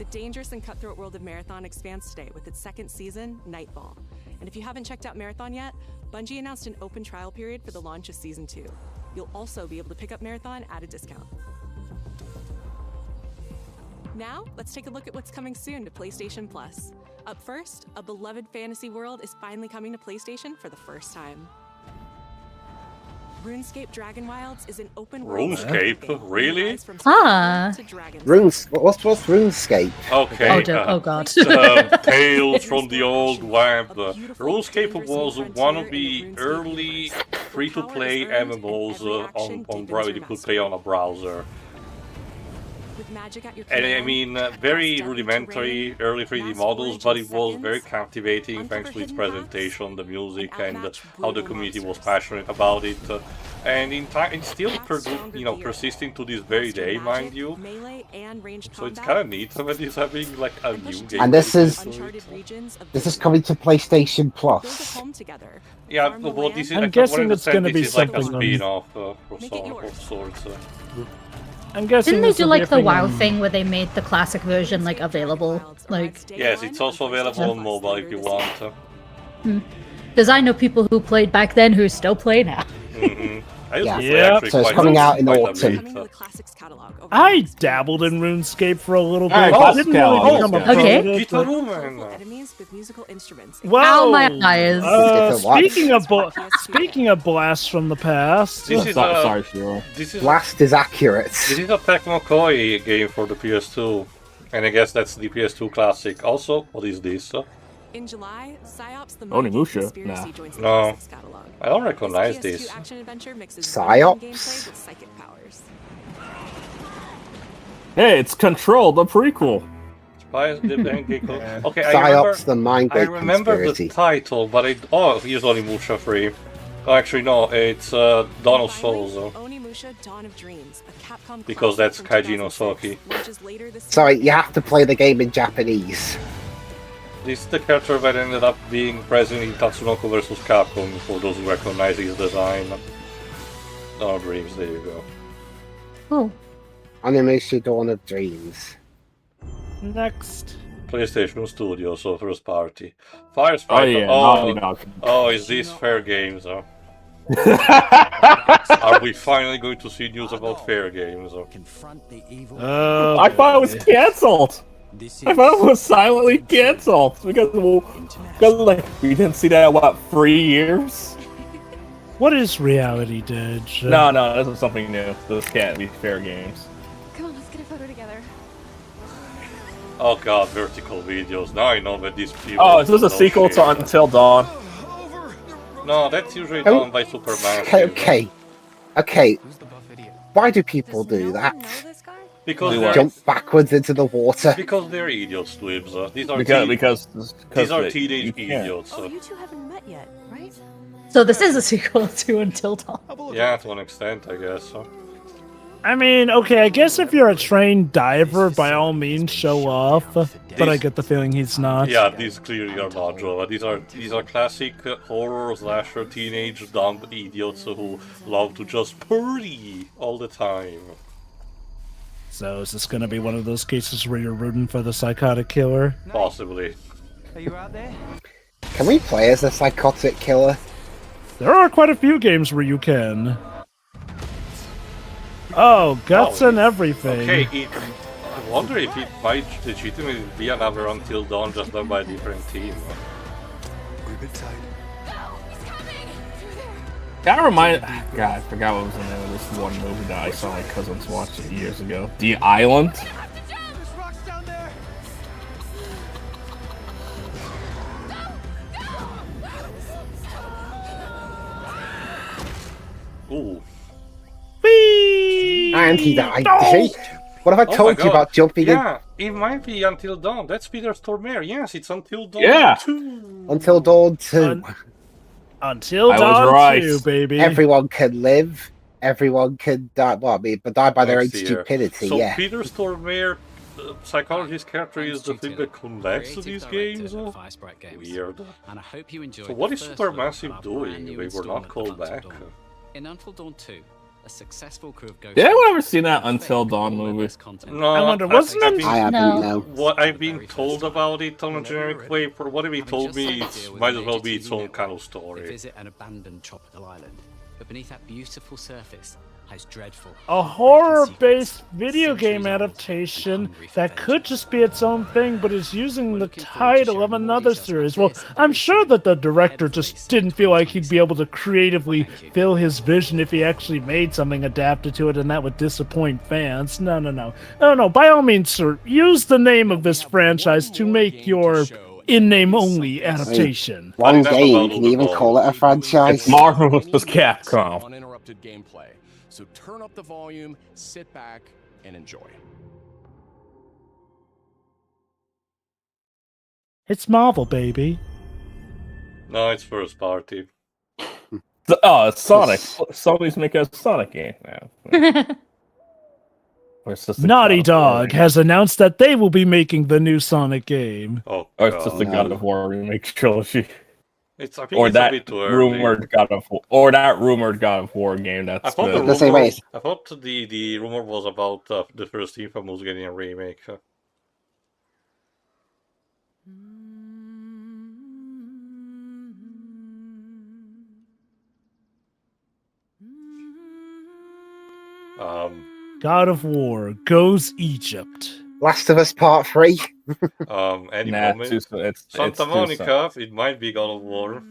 The dangerous and cutthroat world of Marathon expands today with its second season, Nightfall. And if you haven't checked out Marathon yet, Bungie announced an open trial period for the launch of Season 2. You'll also be able to pick up Marathon at a discount. Now, let's take a look at what's coming soon to PlayStation Plus. Up first, a beloved fantasy world is finally coming to PlayStation for the first time. RuneScape Dragon Wilds is an open world. RuneScape? Really? Ah. What's RuneScape? Okay. Oh god. Tales from the old web. RuneScape was one of the early free-to-play MMOs on browser you could play on a browser. And I mean, very rudimentary early 3D models, but it was very captivating thanks to its presentation, the music, and how the community was passionate about it. And in time, it's still persisting to this very day, mind you. So it's kind of neat when it's having like a new game. And this is coming to PlayStation Plus. Yeah, well, this is. I'm guessing it's going to be something like a spin-off of sorts. I'm guessing. Didn't they do like the WoW thing where they made the classic version like available? Like yes, it's also available on mobile if you want. Because I know people who played back then who still play now. Yeah, so it's coming out in autumn. I dabbled in RuneScape for a little bit. Alright, Didn't really become a pro at it, but- Enemies with musical instruments. Well, Ow, my eyes. Speaking of blasts from the past, This is Blast is accurate. This is a Tecmo Koei game for the PS2, and I guess that's the PS2 classic. Also, what is this? In July, Psyops the Onimusha? Conspiracy joins the No, Classics catalog. I don't recognize This this. PS2 action-adventure mixes Psyops? gameplay with psychic powers. Hey, it's Control, the prequel. Okay, Psyops, the Mind I Break remember Conspiracy. the title, but here's Onimusha 3. Oh, actually, no, it's Dawn of Souls. Onimusha Dawn of Dreams, a Capcom Because that's classic Kaiji from no 2006, Soki. launches later this Sorry, year. you have to play the game in Japanese. This is the character that ended up being present in Tatsunoko vs. Capcom, for those who recognize his design. Dawn of Dreams, there you go. Oh. Onimusha Dawn of Dreams. next. PlayStation Studio, so first party. Firesprite. Oh, yeah, Naughty Dog. Oh, is this Fair Games? Are we finally going to see news about Fair Games? I thought it was cancelled. I thought it was silently cancelled because like we didn't see that in, what, 3 years? What is Reality Ditch? No, this is something new. This can't be Fair Games. Come on, let's get a photo together. Oh god, vertical videos. Now I know that these people... Oh, is this a sequel to Until Dawn? No, that's usually done by Supermassive. Okay. Why do people do that? Because Jump backwards into the water. Because they're idiots, Dweebs. These are because are they- teenage you can't. idiots. Oh, you two haven't met yet, right? So this is a sequel to Until Dawn. Yeah, to an extent, I guess. I mean, okay, I guess if you're a trained diver, by all means, show off. But I get the feeling he's not. Yeah, these clearly are not Jova. These are classic horror slasher teenage dumb idiots who love to just party all the time. So is this going to be one of those cases where you're rooting for the psychotic killer? Possibly. Are you out there? Can we play as a psychotic killer? There are quite a few games where you can. Oh, guts and everything. Okay, I wonder if it might legitimately be another Until Dawn just done by a different team. That remind. God, I forgot what was the name of this one movie that I saw my cousins watching years ago. The Island. Ooh. And he died. See? What have I told you about jumping in? Yeah, it might be Until Dawn. That's Peter Stormare. Yes, it's Until Dawn 2. Until Dawn 2. Until I was Dawn right. 2, baby. Everyone can live. Everyone can die. Well, I mean, but die by their own Let's see here. stupidity. So Yeah. Peter Stormare, psychologist character, is the thing that connects to these games. Weird. And I hope you enjoyed So what the is first look Supermassive at our brand doing? new They were not installment of called Until back. Dawn. In Until Dawn 2, A successful crew of Ghost. Did anyone ever see that Until Dawn movie? No, I wonder, wasn't it? I haven't, no. What I've been told about it on a generic way, for what have been told me, it might as well be its own kind of They story. visit an abandoned tropical island, but beneath that beautiful surface lies dreadful. A horror-based video game adaptation that could just be its own thing, but is using the title of another series. Well, I'm sure that the director just didn't feel like he'd be able to creatively fill his vision if he actually made something adapted to it, and that would disappoint fans. No. By all means, sir, use the name of this franchise to make your in-name only adaptation. One game, can you even call it a franchise? It's Marvel vs. Capcom. Uninterrupted gameplay. So turn up the volume, sit back, and enjoy. It's Marvel, baby. No, it's first party. Oh, it's Sonic. Sony's making a Sonic game now. Naughty Dog has announced that they will be making the new Sonic game. Oh, or it's just the God of War remake trilogy. I think or it's that a bit too early. rumored God of War game. That's I thought the the rumor was about the first Infamous getting a remake. God of War goes Egypt. Last of Us Part 3. Any Nah, moment. it's Santa too Monica, it might be God of War.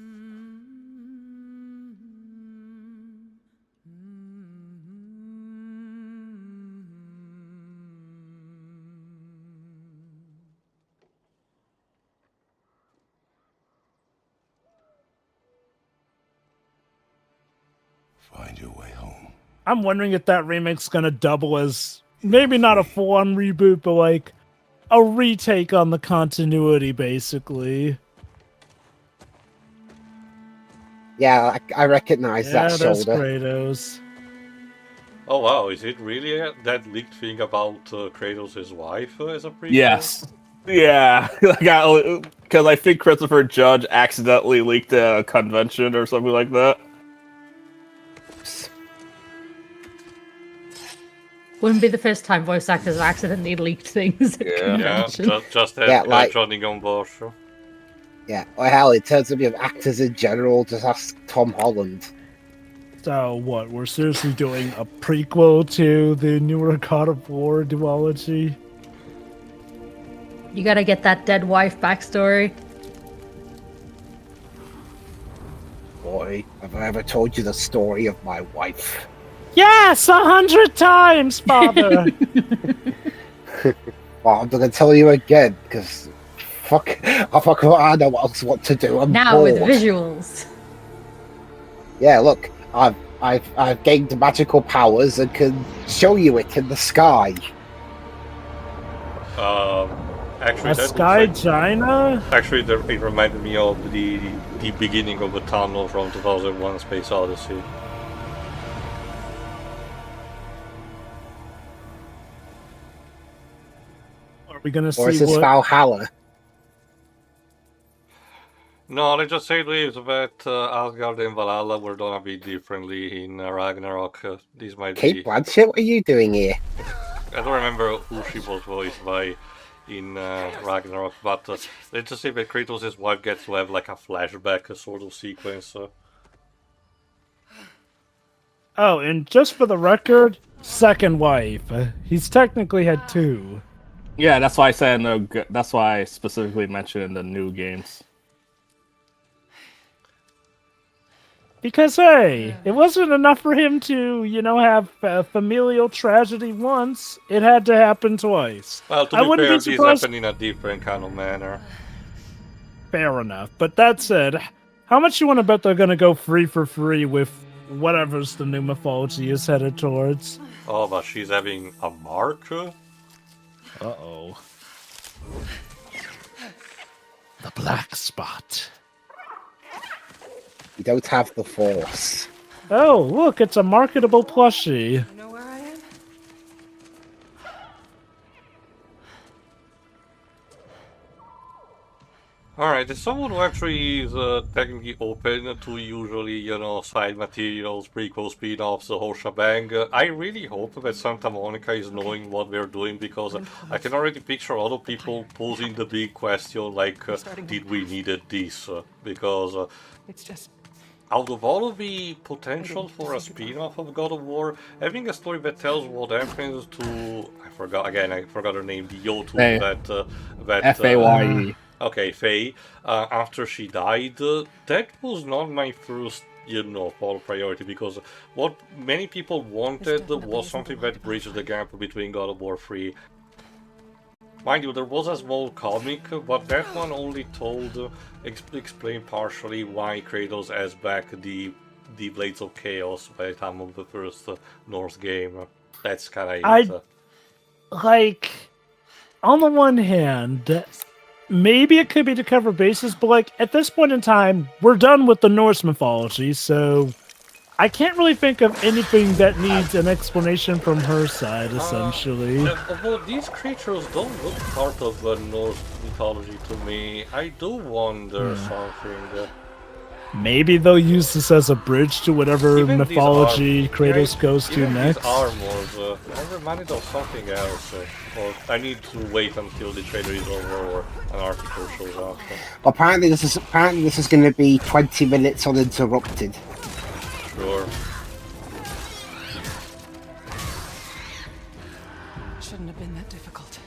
Find your way home. I'm wondering if that remake's gonna double as maybe not a full-on reboot, but like a retake on the continuity, basically. Yeah, I recognize that that's shoulder. Kratos. Oh wow, is it really that leaked thing about Kratos' wife as a prequel? Yes. Yeah, because I think Christopher Judge accidentally leaked a convention or something like that. Wouldn't be the first time voice actors have accidentally leaked things at convention. Just had Johnny on board. Sure. Yeah, or hell, in terms of actors in general, just ask Tom Holland. So what? We're seriously doing a prequel to the newer God of War duology? You gotta get that dead wife backstory. Boy, have I ever told you the story of my wife? Yes, 100 times, Father! Well, I'm gonna tell you again, because I know what else what to do. I'm now bored. with visuals. Yeah, look, I've gained magical powers and can show you it in the sky. Actually, a sky Gina? Actually, it reminded me of the beginning of the tunnel from 2001: Space Odyssey. Are we gonna see Or is this what... Valhalla? No, they just say that Asgard and Valhalla were done a bit differently in Ragnarok. These might Kate be... Blanchett, what are you doing here? I don't remember who she was voiced by in Ragnarok, but they just say that Kratos' wife gets to have like a flashback sort of sequence. Oh, and just for the record, second wife. He's technically had two. Yeah, that's why I said no. That's why I specifically mentioned in the new games. Because, hey, it wasn't enough for him to, have a familial tragedy once. It had to happen twice. Well, to be fair, these happen in a different kind of manner. Fair enough. But that said, how much you want to bet they're going to go free for free with whatever's the new mythology is headed towards? Oh, but she's having a mark? Uh-oh. The black spot. You don't have the Force. Oh, look, it's a marketable plushie. You know where I am? Alright, as someone who actually is technically open to usually, side materials, prequel spin-offs, the whole shebang, I really hope that Santa Monica is knowing what they're doing, because I can already picture a lot of people posing the big question, like, did we needed this? Because It's just... out of all of the potential for a spin-off of God of War, having a story that tells what happens to... I forgot her name, the Yotu that Faye. Okay, Faye, after she died, that was not my first, fall priority, because what many people wanted was something that bridged the gap between God of War 3. Mind you, there was a small comic, but that one only told, explained partially why Kratos has back the Blades of Chaos by the time of the first Norse game. That's kind of it. On the one hand, maybe it could be to cover bases, but at this point in time, we're done with the Norse mythology, so I can't really think of anything that needs an explanation from her side, essentially. Although these creatures don't look part of the Norse mythology to me, I do wonder something. Maybe they'll use this as a bridge to whatever mythology Kratos goes to next. These armors, I'm reminded of something else. Or I need to wait until the trailer is over or an article shows up. Apparently this is going to be 20 minutes uninterrupted. Sure. Shouldn't have been that difficult.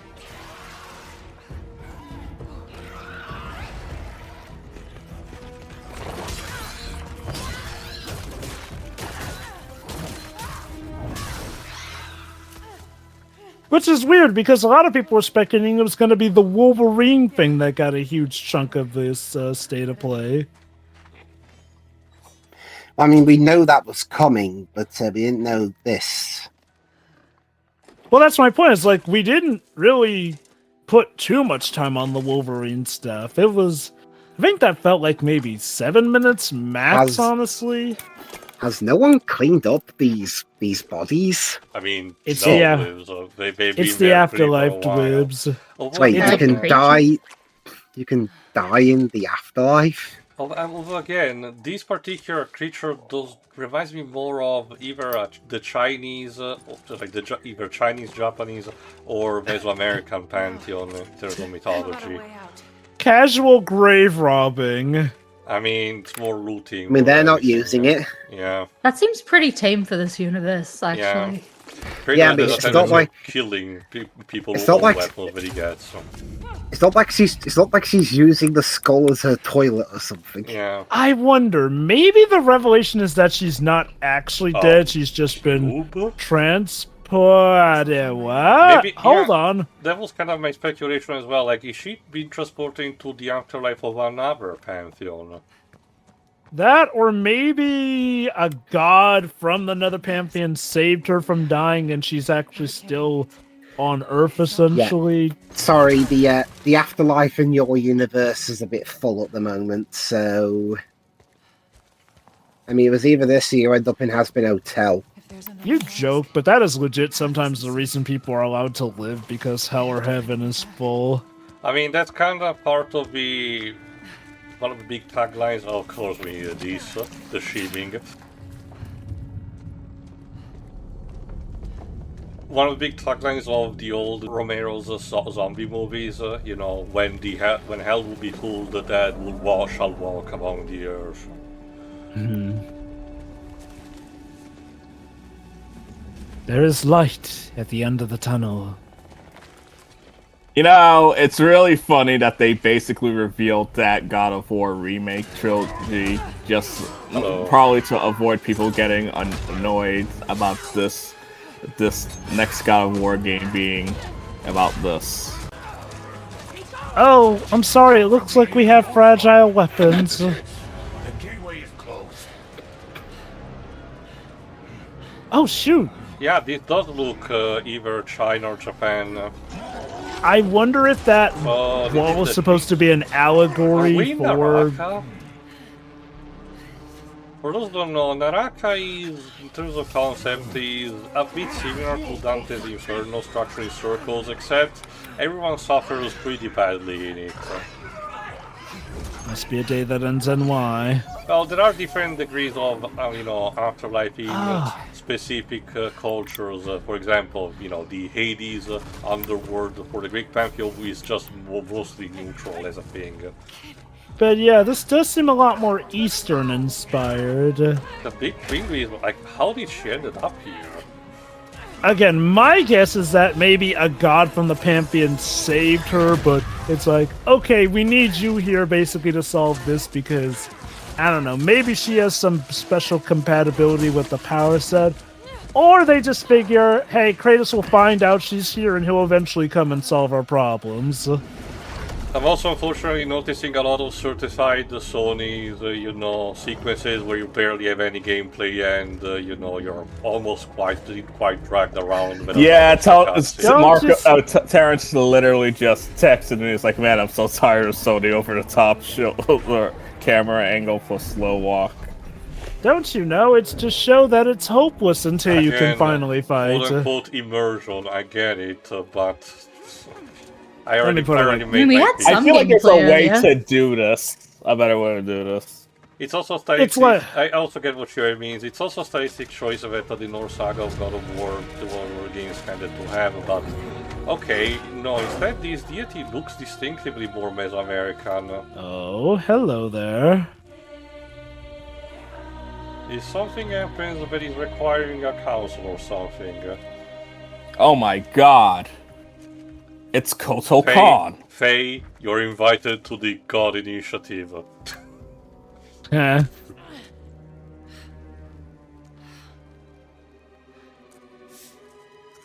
Which is weird, because a lot of people were speculating it was going to be the Wolverine thing that got a huge chunk of this state of play. I mean, we know that was coming, but we didn't know this. Well, that's my point. It's like, we didn't really put too much time on the Wolverine stuff. It was... I think that felt like maybe 7 minutes max, honestly. Has no one cleaned up these bodies? I mean, it's the afterlife dwibs. Wait, you can die. You can die in the afterlife. Although again, this particular creature reminds me more of either the Chinese, either Chinese, Japanese, or Mesoamerican pantheon in terms of mythology. Casual grave robbing. I mean, it's more looting. I mean, they're not using it. Yeah. That seems pretty tame for this universe, actually. Yeah, but it's not like killing people with weapons that he gets. So. It's not like she's using the skull as her toilet or something. Yeah. I wonder, maybe the revelation is that she's not actually dead. She's just been transported. What? Maybe, Hold on. That was kind of my speculation as well. Like, is she being transported into the afterlife of another pantheon? That, or maybe a god from another pantheon saved her from dying, and she's actually still on Earth, essentially. Yeah. Sorry, the afterlife in your universe is a bit full at the moment, so... I mean, it was either this or you end up in Has-Been Hotel. You joke, but that is legit sometimes the reason people are allowed to live, because hell or heaven is full. I mean, that's kind of part of one of the big taglines. Oh, of course we needed these, the sheathing. One of the big taglines of the old Romero's zombie movies, when hell will be full, the dead shall walk among the earth. There is light at the end of the tunnel. It's really funny that they basically revealed that God of War remake trilogy just probably to avoid people getting annoyed about this next God of War game being about this. Oh, I'm sorry, it looks like we have fragile weapons. The gateway is closed. Oh, shoot. Yeah, this does look either China or Japan. I wonder if that wall is supposed to be an allegory for... For those who don't know, Naraka is, in terms of concept, is a bit similar to Dante's Inferno, structure in circles, except everyone suffers pretty badly in it. Must be a day that ends in Y. Well, there are different degrees of, afterlife in specific cultures. For example, the Hades underworld for the Greek pantheon is just mostly neutral as a thing. But yeah, this does seem a lot more Eastern inspired. The big thing is, like, how did she end up here? Again, my guess is that maybe a god from the Pantheon saved her, but it's like, okay, we need you here basically to solve this because, I don't know, maybe she has some special compatibility with the power set. Or they just figure, hey, Kratos will find out she's here and he'll eventually come and solve our problems. I'm also unfortunately noticing a lot of certified Sony, sequences where you barely have any gameplay and, you're almost quite dragged around. Yeah, Terrence literally just texted me. He's like, man, I'm so tired of Sony over the top camera angle plus slow walk. Don't you know? It's to show that it's hopeless until you can finally fight. Quote-unquote immersion, I get it, but... I Let me put it already right. made my case. I feel like there's a way to do this. A better way to do this. It's also stylistic. I also get what you means. It's also stylistic choice that the Norse saga of God of War, the War games tended to have, but okay, no, instead this deity looks distinctively more Mesoamerican. Oh, hello there. If something happens that is requiring a council or something. Oh my god. It's Kotal Khan. Faye, you're invited to the God Initiative.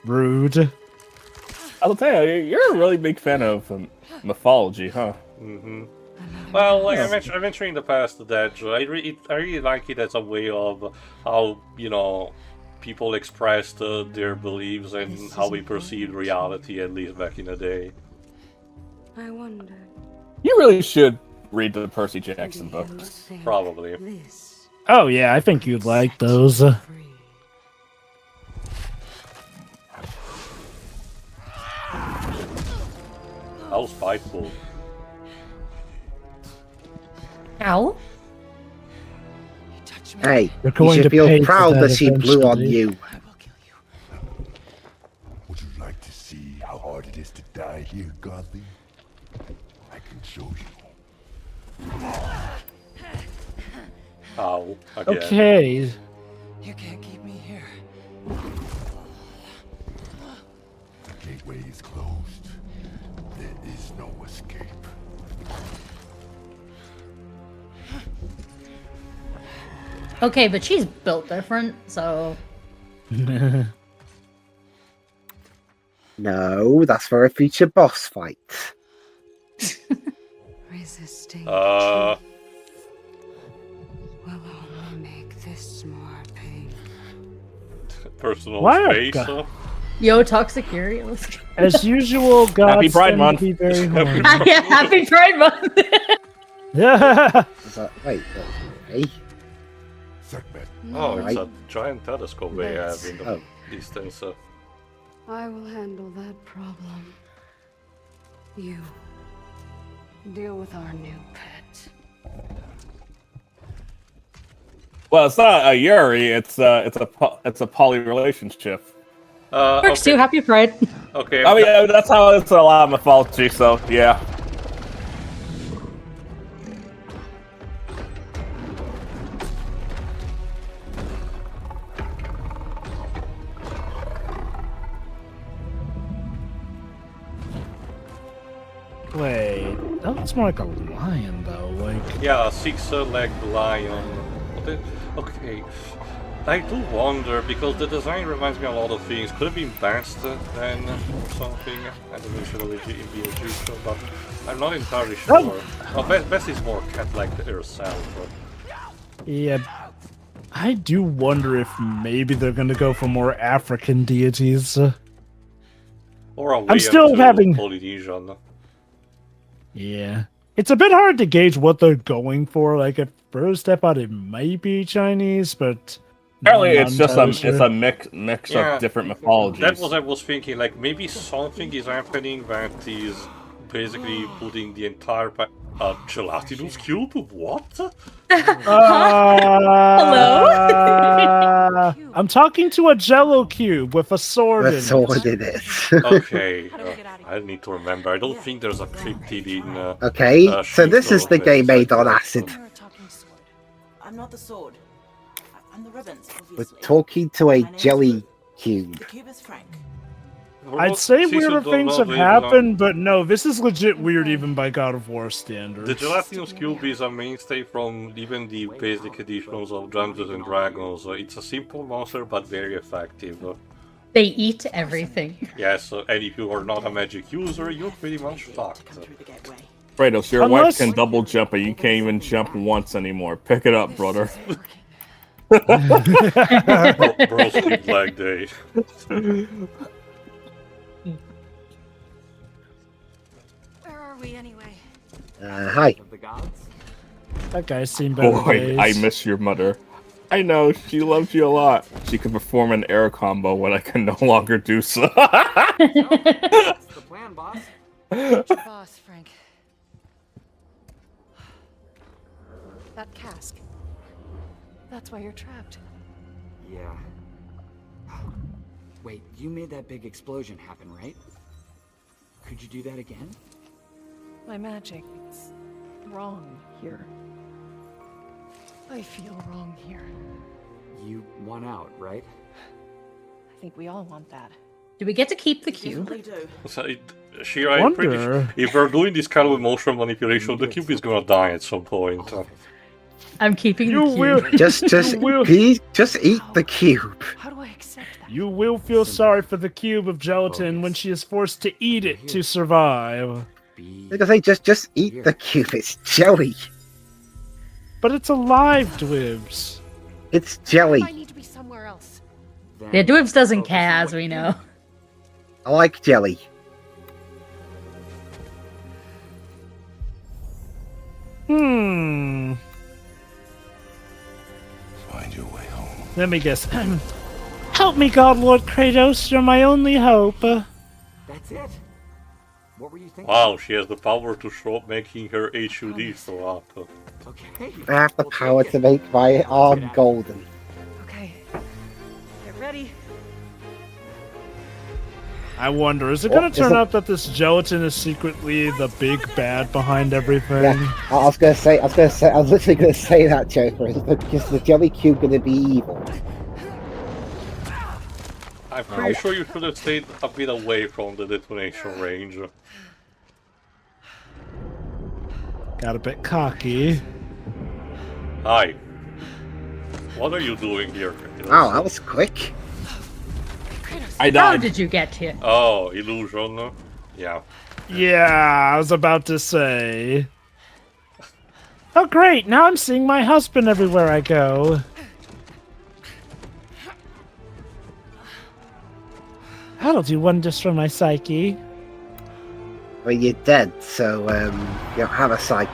Rude. I'll tell you, you're a really big fan of mythology, huh? Mm-hmm. Well, like I mentioned in the past, that I really like it as a way of how, people expressed their beliefs and how we perceived reality, at least back in the day. I wonder. You really should read the Percy Jackson books. Probably. Oh yeah, I think you'd like those. How spiteful. Ow. Hey, You're going you to should feel pay for proud that she blew on eventually. you. Would you like to see how hard it is to die here, Godly? I can show you. How? Again. Okay. You can't keep me here. The gateway is closed. There is no escape. Okay, but she's built different, so... No, that's for a future boss fight. Resisting Uh... will only make this more pain. Personal Why space. Yo, Toxic Fury. As usual, God Happy Pride Month. Be very hard. Happy Pride Month. Yeah. Wait, hey? Oh, it's Right. a giant telescope they have in the Oh. distance. I will handle that problem. You deal with our new pet. Well, it's not a Yuri. It's a poly relationship. Works too. Happy Pride. Okay. I mean, that's how it's a lot of mythology. So yeah. Wait, that looks more like a lion, though. Like, yeah, a six-legged lion. Okay, I do wonder because the design reminds me a lot of things. Could have been best then something. I don't know if it would be Egyptian, but I'm not entirely sure. Well, Best is more cat-like herself. yeah, I do wonder if maybe they're gonna go for more African deities. Or a way I'm still into having. Polynesian. Yeah, it's a bit hard to gauge what they're going for. Like at first, I thought it might be Chinese, but Apparently, no, it's just sure. a mix of different mythologies. That was I was thinking. Like maybe something is happening that is basically putting the entire A gelatinous cube? What? Hello? I'm talking to a Jello cube with a sword in it. Sword in it. Okay, I need to remember. I don't think there's a cryptid in. Okay, so this is the game made on acid. I'm not the sword. I'm the ribbons, We're obviously. talking to a jelly cube. The cube is Frank. I'd say weirder things have happened, but no, this is legit weird even by God of War standards. The gelatinous cube is a mainstay from even the basic editions of Dungeons and Dragons. It's a simple monster, but very effective. They eat everything. Yes, and if you are not a magic user, you're pretty much fucked. Kratos, your wife can double jump, but you can't even jump once anymore. Pick it up, brother. Bro, skip leg day. Where are we anyway? Hi. That guy's seen better Boy, days. I miss your mother. I know, she loves you a lot. She can perform an air combo when I can no longer do so. That's the plan, boss. What's your boss, Frank? That cask. That's why you're trapped. Yeah. Wait, you made that big explosion happen, right? Could you do that again? My magic, it's wrong here. I feel wrong here. You won out, right? I think we all want that. Do we get to keep the cube? So Shira, I'm pretty sure if we're doing this kind of emotional manipulation, the cube is gonna die at some point. I'm keeping the cube. Please, just eat the cube. How do I accept that? You will feel sorry for the cube of gelatin when she is forced to eat it to survive. Because they just eat the cube. It's jelly. But it's alive, Dwibs. It's jelly. I need to be somewhere else. Yeah, Dwibs doesn't care, as we know. I like jelly. Hmm. Find your way home. Let me guess. Help me, God Lord Kratos. You're my only hope. That's it? What were you thinking? Wow, she has the power to stop making her HUD so up. Okay. I have the power to make my arm golden. Okay. Get ready. I wonder, is it going to turn out that this gelatin is secretly the big bad behind everything? Yeah, I was literally gonna say that, Joker. Is the jelly cube gonna be evil? I'm pretty sure you should have stayed a bit away from the detonation range. Got a bit cocky. Hi. What are you doing here, Kratos? Oh, that was quick. I How died. did you get here? Oh, illusion. Yeah. Yeah, I was about to say. Oh great, now I'm seeing my husband everywhere I go. That'll do wonders for my psyche. Well, you're dead, so you don't have a psyche.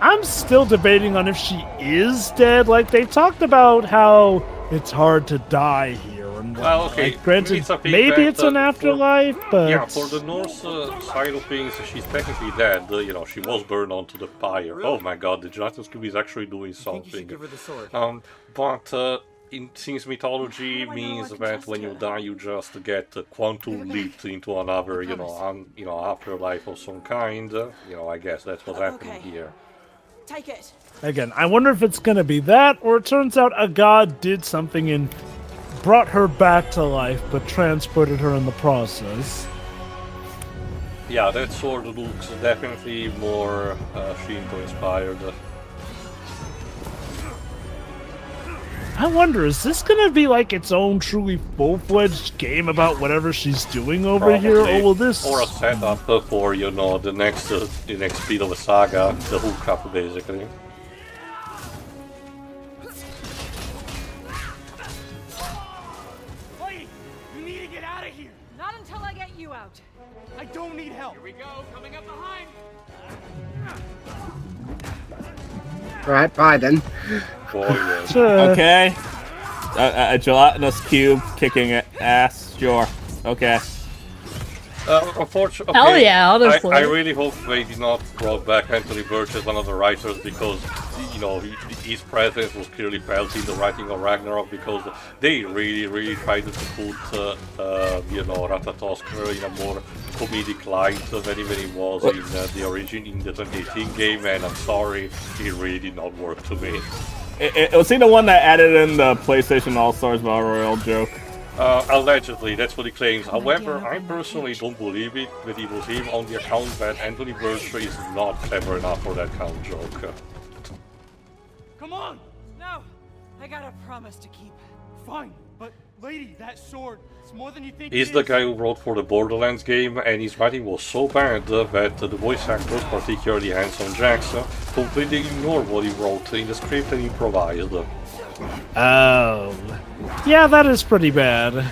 I'm still debating on if she is dead. Like, they talked about how it's hard to die here. And Well, okay. like, granted, it's a thing maybe that, it's an afterlife, but... Yeah, for the Norse side of things, she's technically dead. You know, she was burned onto the fire. Oh my god, the gelatinous cube is actually doing something. Give her the sword. But since mythology means that when you die, you just get quantum leaped into another, afterlife of some kind. I guess that's what's happening here. Take it. Again, I wonder if it's gonna be that, or it turns out a god did something and brought her back to life, but transported her in the process. Yeah, that sword looks definitely more Shinto-inspired. I wonder, is this gonna be like its own truly full-fledged game about whatever she's doing over here, or will this... Or a setup for, the next bit of a saga, the hookup, basically. Wait! You need to get out of here! Not until I get you out. I don't need help! Here we go, coming up behind! Right, bye then. Okay. A gelatinous cube kicking ass. Sure. Okay. Unfortunately, Hell yeah, honestly. I really hope they did not brought back Anthony Birch as one of the writers because, his presence was clearly felt in the writing of Ragnarok because they really tried to put, Ratatosk in a more comedic light than even it was in the 2018 game, and I'm sorry, it really did not work to me. Was he the one that added in the PlayStation All-Stars Battle Royale joke? Allegedly, that's what he claims. However, I personally don't believe it that it was him on the account that Anthony Birch is not clever enough for that kind of joke. Come on! No! I got a promise to keep. Fine, but lady, that sword, it's more than you think. He's the guy who wrote for the Borderlands game, and his writing was so bad that the voice actors, particularly Hanson Jackson, completely ignored what he wrote in the script and improvised. Oh. Yeah, that is pretty bad.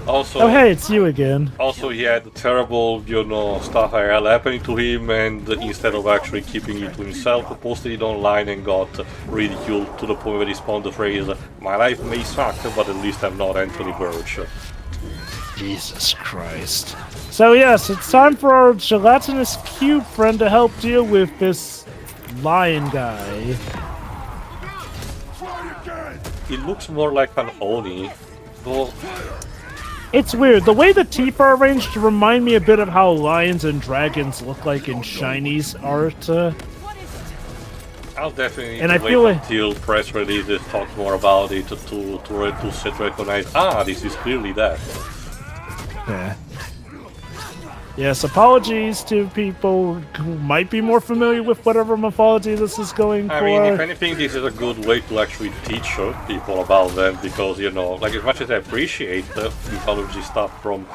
Also, oh, hey, it's you again. Also, he had terrible, stuff happening to him, and instead of actually keeping it to himself, posted it online and got ridiculed to the point where he spawned the phrase, "My life may suck, but at least I'm not Anthony Birch." Jesus Christ. So yes, it's time for our gelatinous cube friend to help deal with this lion guy. It looks more like an Oni, though. It's weird. The way the teeth are arranged remind me a bit of how lions and dragons look like in Chinese art. I'll definitely and I wait feel like until press releases talk more about it to recognize, this is clearly that. Yeah. Yes, apologies to people who might be more familiar with whatever mythology this is going for. I mean, if anything, this is a good way to actually teach people about them, because, as much as I appreciate the mythology stuff from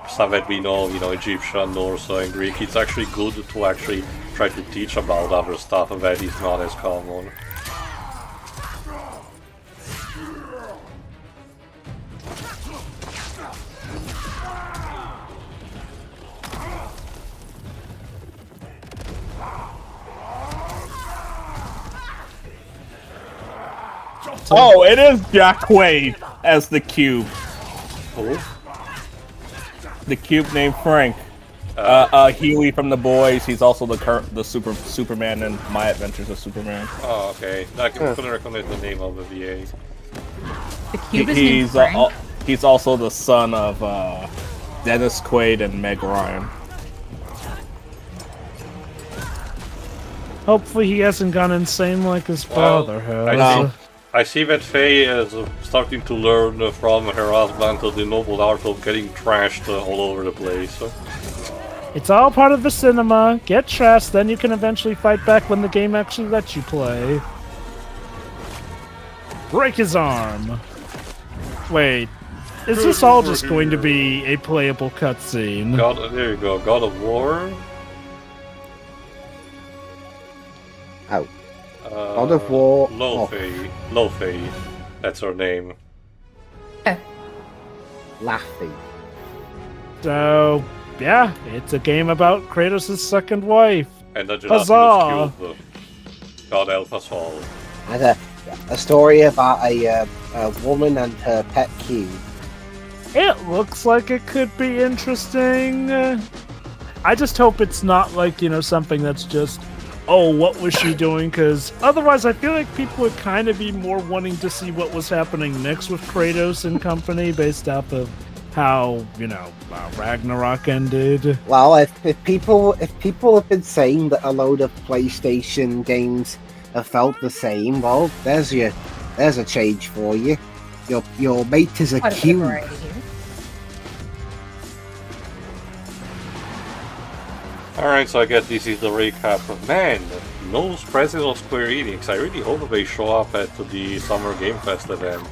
stuff that we know, Egyptian, Norse, and Greek, it's actually good to actually try to teach about other stuff that is not as common. Oh, it is Jack Quaid as the cube. Who? The cube named Frank. Huey from The Boys. He's also the Superman in My Adventures of Superman. Oh, okay. I couldn't recognize the name of the VA. The cube is named Frank? He's also the son of Dennis Quaid and Meg Ryan. Hopefully he hasn't gone insane like his father has. I see that Faye is starting to learn from her husband the noble art of getting trashed all over the place. It's all part of the cinema. Get trashed, then you can eventually fight back when the game actually lets you play. Break his arm. Wait, is this all just going to be a playable cutscene? There you go, God of War. Oh. God of War. Lo Fei. That's her name. Laughing. So, yeah, it's a game about Kratos' second wife. And the Huzzah! Cube. God help us all. And a story about a woman and her pet cube. It looks like it could be interesting. I just hope it's not like, something that's just, oh, what was she doing? Because otherwise I feel like people would kind of be more wanting to see what was happening next with Kratos and company based off of how, Ragnarok ended. Well, if people have been saying that a load of PlayStation games have felt the same, well, there's a change for you. Your mate is a cube. Alright, so I guess this is the recap. Man, no presence of Square Enix. I really hope they show up at the Summer Game Fest event.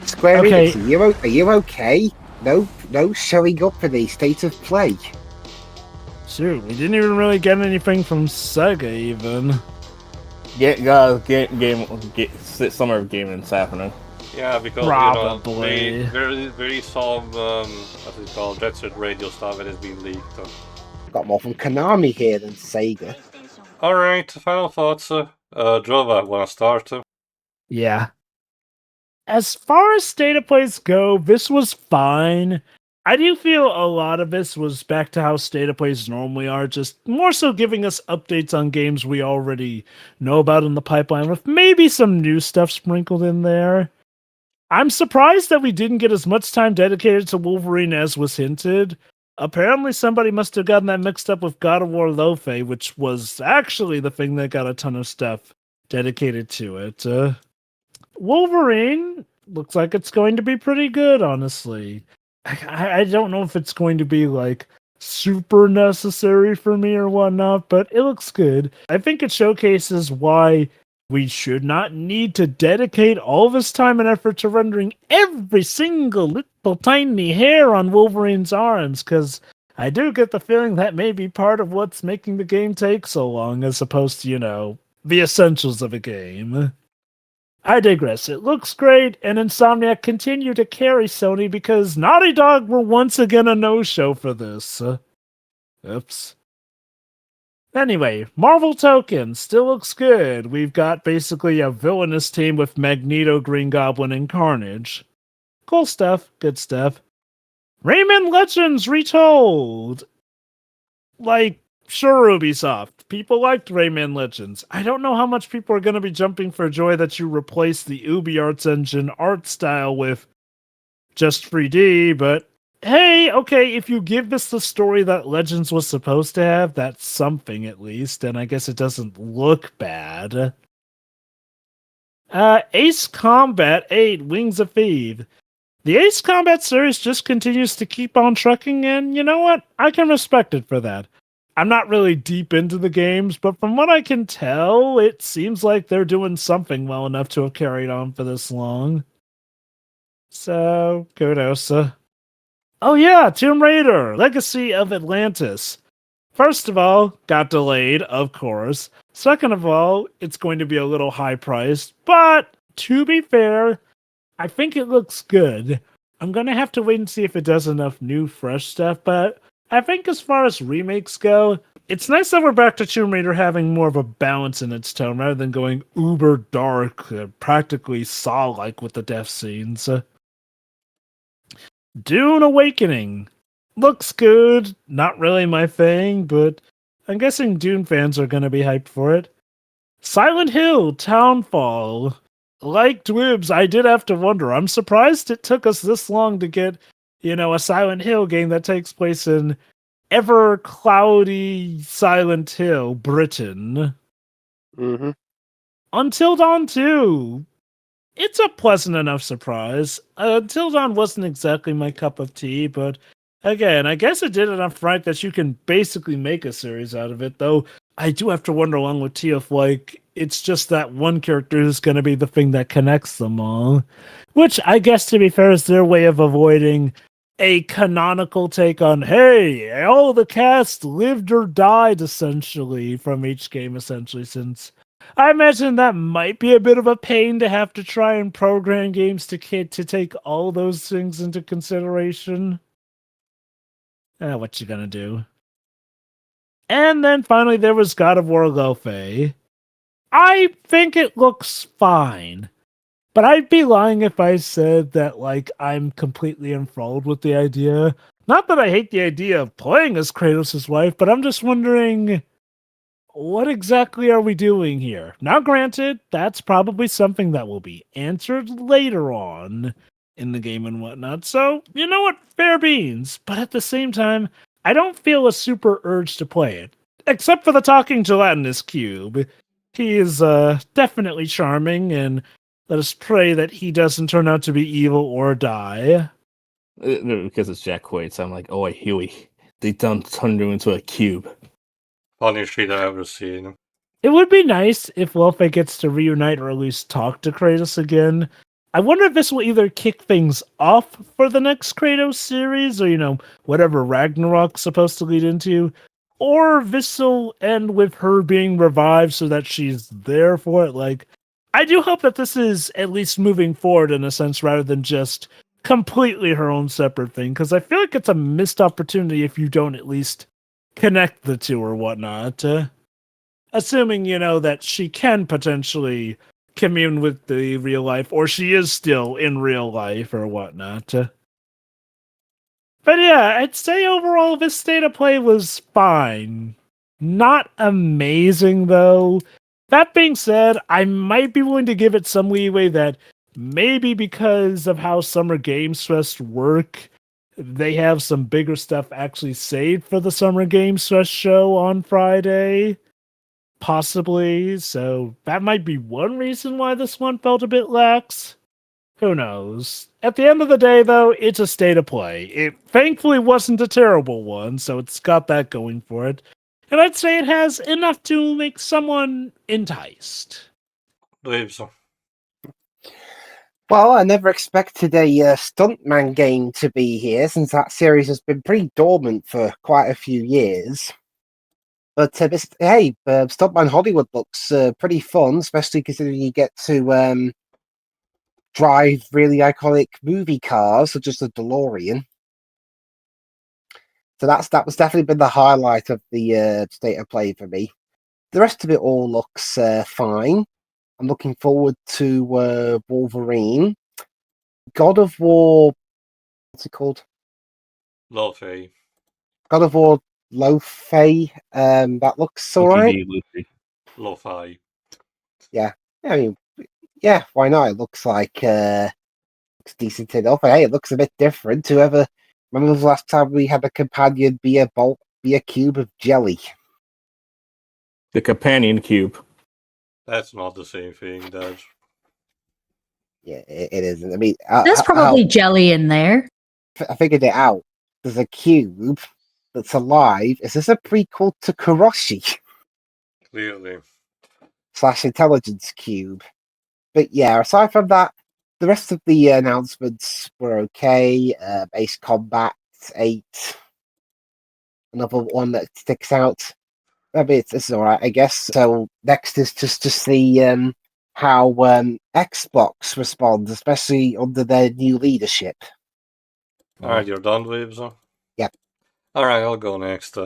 Square Enix, are you okay? No showing up for the State of Play. Shoot, we didn't even really get anything from Sega even. Summer Gaming's happening. Yeah, because probably there is some what's it called, Jet Set Radio stuff that has been leaked. Got more from Konami here than Sega. Alright, final thoughts. Jova, wanna start? Yeah. As far as State of Plays go, this was fine. I do feel a lot of this was back to how State of Plays normally are, just more so giving us updates on games we already know about in the pipeline, with maybe some new stuff sprinkled in there. I'm surprised that we didn't get as much time dedicated to Wolverine as was hinted. Apparently somebody must have gotten that mixed up with God of War Lofe, which was actually the thing that got a ton of stuff dedicated to it. Wolverine looks like it's going to be pretty good, honestly. I don't know if it's going to be like super necessary for me or whatnot, but it looks good. I think it showcases why we should not need to dedicate all this time and effort to rendering every single little tiny hair on Wolverine's arms, because I do get the feeling that may be part of what's making the game take so long, as opposed to, the essentials of a game. I digress. It looks great, and Insomniac continue to carry Sony because Naughty Dog were once again a no-show for this. Oops. Anyway, Marvel Token still looks good. We've got basically a villainous team with Magneto, Green Goblin, and Carnage. Cool stuff. Good stuff. Rayman Legends Retold! Sure, Ubisoft. People liked Rayman Legends. I don't know how much people are going to be jumping for joy that you replace the UbiArts engine art style with just 3D, but hey, okay, if you give this the story that Legends was supposed to have, that's something at least, and I guess it doesn't look bad. Ace Combat 8 Wings of Eve. The Ace Combat series just continues to keep on trucking, and you know what? I can respect it for that. I'm not really deep into the games, but from what I can tell, it seems like they're doing something well enough to have carried on for this long. So, kudos. Oh yeah, Tomb Raider, Legacy of Atlantis. First of all, got delayed, of course. Second of all, it's going to be a little high-priced, but to be fair, I think it looks good. I'm going to have to wait and see if it does enough new, fresh stuff, but I think as far as remakes go, it's nice that we're back to Tomb Raider having more of a balance in its tone rather than going uber dark, practically Saw-like with the death scenes. Dune Awakening. Looks good. Not really my thing, but I'm guessing Dune fans are going to be hyped for it. Silent Hill Townfall. Like Dwibs, I did have to wonder. I'm surprised it took us this long to get, a Silent Hill game that takes place in ever cloudy Silent Hill, Britain. Mm-hmm. Until Dawn 2. It's a pleasant enough surprise. Until Dawn wasn't exactly my cup of tea, but again, I guess it did enough right that you can basically make a series out of it, though I do have to wonder along with Tia if, it's just that one character who's going to be the thing that connects them all. Which, I guess, to be fair, is their way of avoiding a canonical take on, hey, all the cast lived or died, essentially, from each game, essentially, since I imagine that might be a bit of a pain to have to try and program games to take all those things into consideration. What you gonna do? And then finally there was God of War Lofe. I think it looks fine. But I'd be lying if I said that, I'm completely enthralled with the idea. Not that I hate the idea of playing as Kratos' wife, but I'm just wondering, what exactly are we doing here? Now, granted, that's probably something that will be answered later on in the game and whatnot. So, you know what? Fair beans. But at the same time, I don't feel a super urge to play it. Except for the talking gelatinous cube. He is definitely charming, and let us pray that he doesn't turn out to be evil or die. Because it's Jack Quaid, so I'm like, oh, Huey. They turned him into a cube. Funniest shit I've ever seen. It would be nice if Lofe gets to reunite or at least talk to Kratos again. I wonder if this will either kick things off for the next Kratos series, or, whatever Ragnarok's supposed to lead into, or this will end with her being revived so that she's there for it. I do hope that this is at least moving forward in a sense rather than just completely her own separate thing, because I feel like it's a missed opportunity if you don't at least connect the two or whatnot. Assuming, that she can potentially commune with the real life, or she is still in real life or whatnot. But yeah, I'd say overall this state of play was fine. Not amazing though. That being said, I might be willing to give it some leeway that maybe because of how Summer Games Fest work, they have some bigger stuff actually saved for the Summer Games Fest show on Friday. Possibly. So that might be one reason why this one felt a bit lax. Who knows? At the end of the day, though, it's a state of play. It thankfully wasn't a terrible one, so it's got that going for it. And I'd say it has enough to make someone enticed. Believe so. Well, I never expected a Stuntman game to be here, since that series has been pretty dormant for quite a few years. But hey, Stuntman Hollywood looks pretty fun, especially considering you get to drive really iconic movie cars, such as the DeLorean. So that was definitely been the highlight of the state of play for me. The rest of it all looks fine. I'm looking forward to Wolverine. God of War, what's it called? Lo-Fi. God of War Lo-Fi. That looks alright. Lo-Fi. Yeah. I mean, yeah, why not? It looks like looks decent enough. Hey, it looks a bit different. Remember the last time we had a companion be a cube of jelly? The companion cube. That's not the same thing, Dodge. Yeah, it isn't. I mean, there's probably jelly in there. I figured it out. There's a cube that's alive. Is this a prequel to Kuroshi? Clearly. / intelligence cube. But yeah, aside from that, the rest of the announcements were okay. Ace Combat 8. Another one that sticks out. I mean, it's alright, I guess. So next is just to see how Xbox responds, especially under their new leadership. Alright, you're done, Waves? Yep. Alright, I'll go next.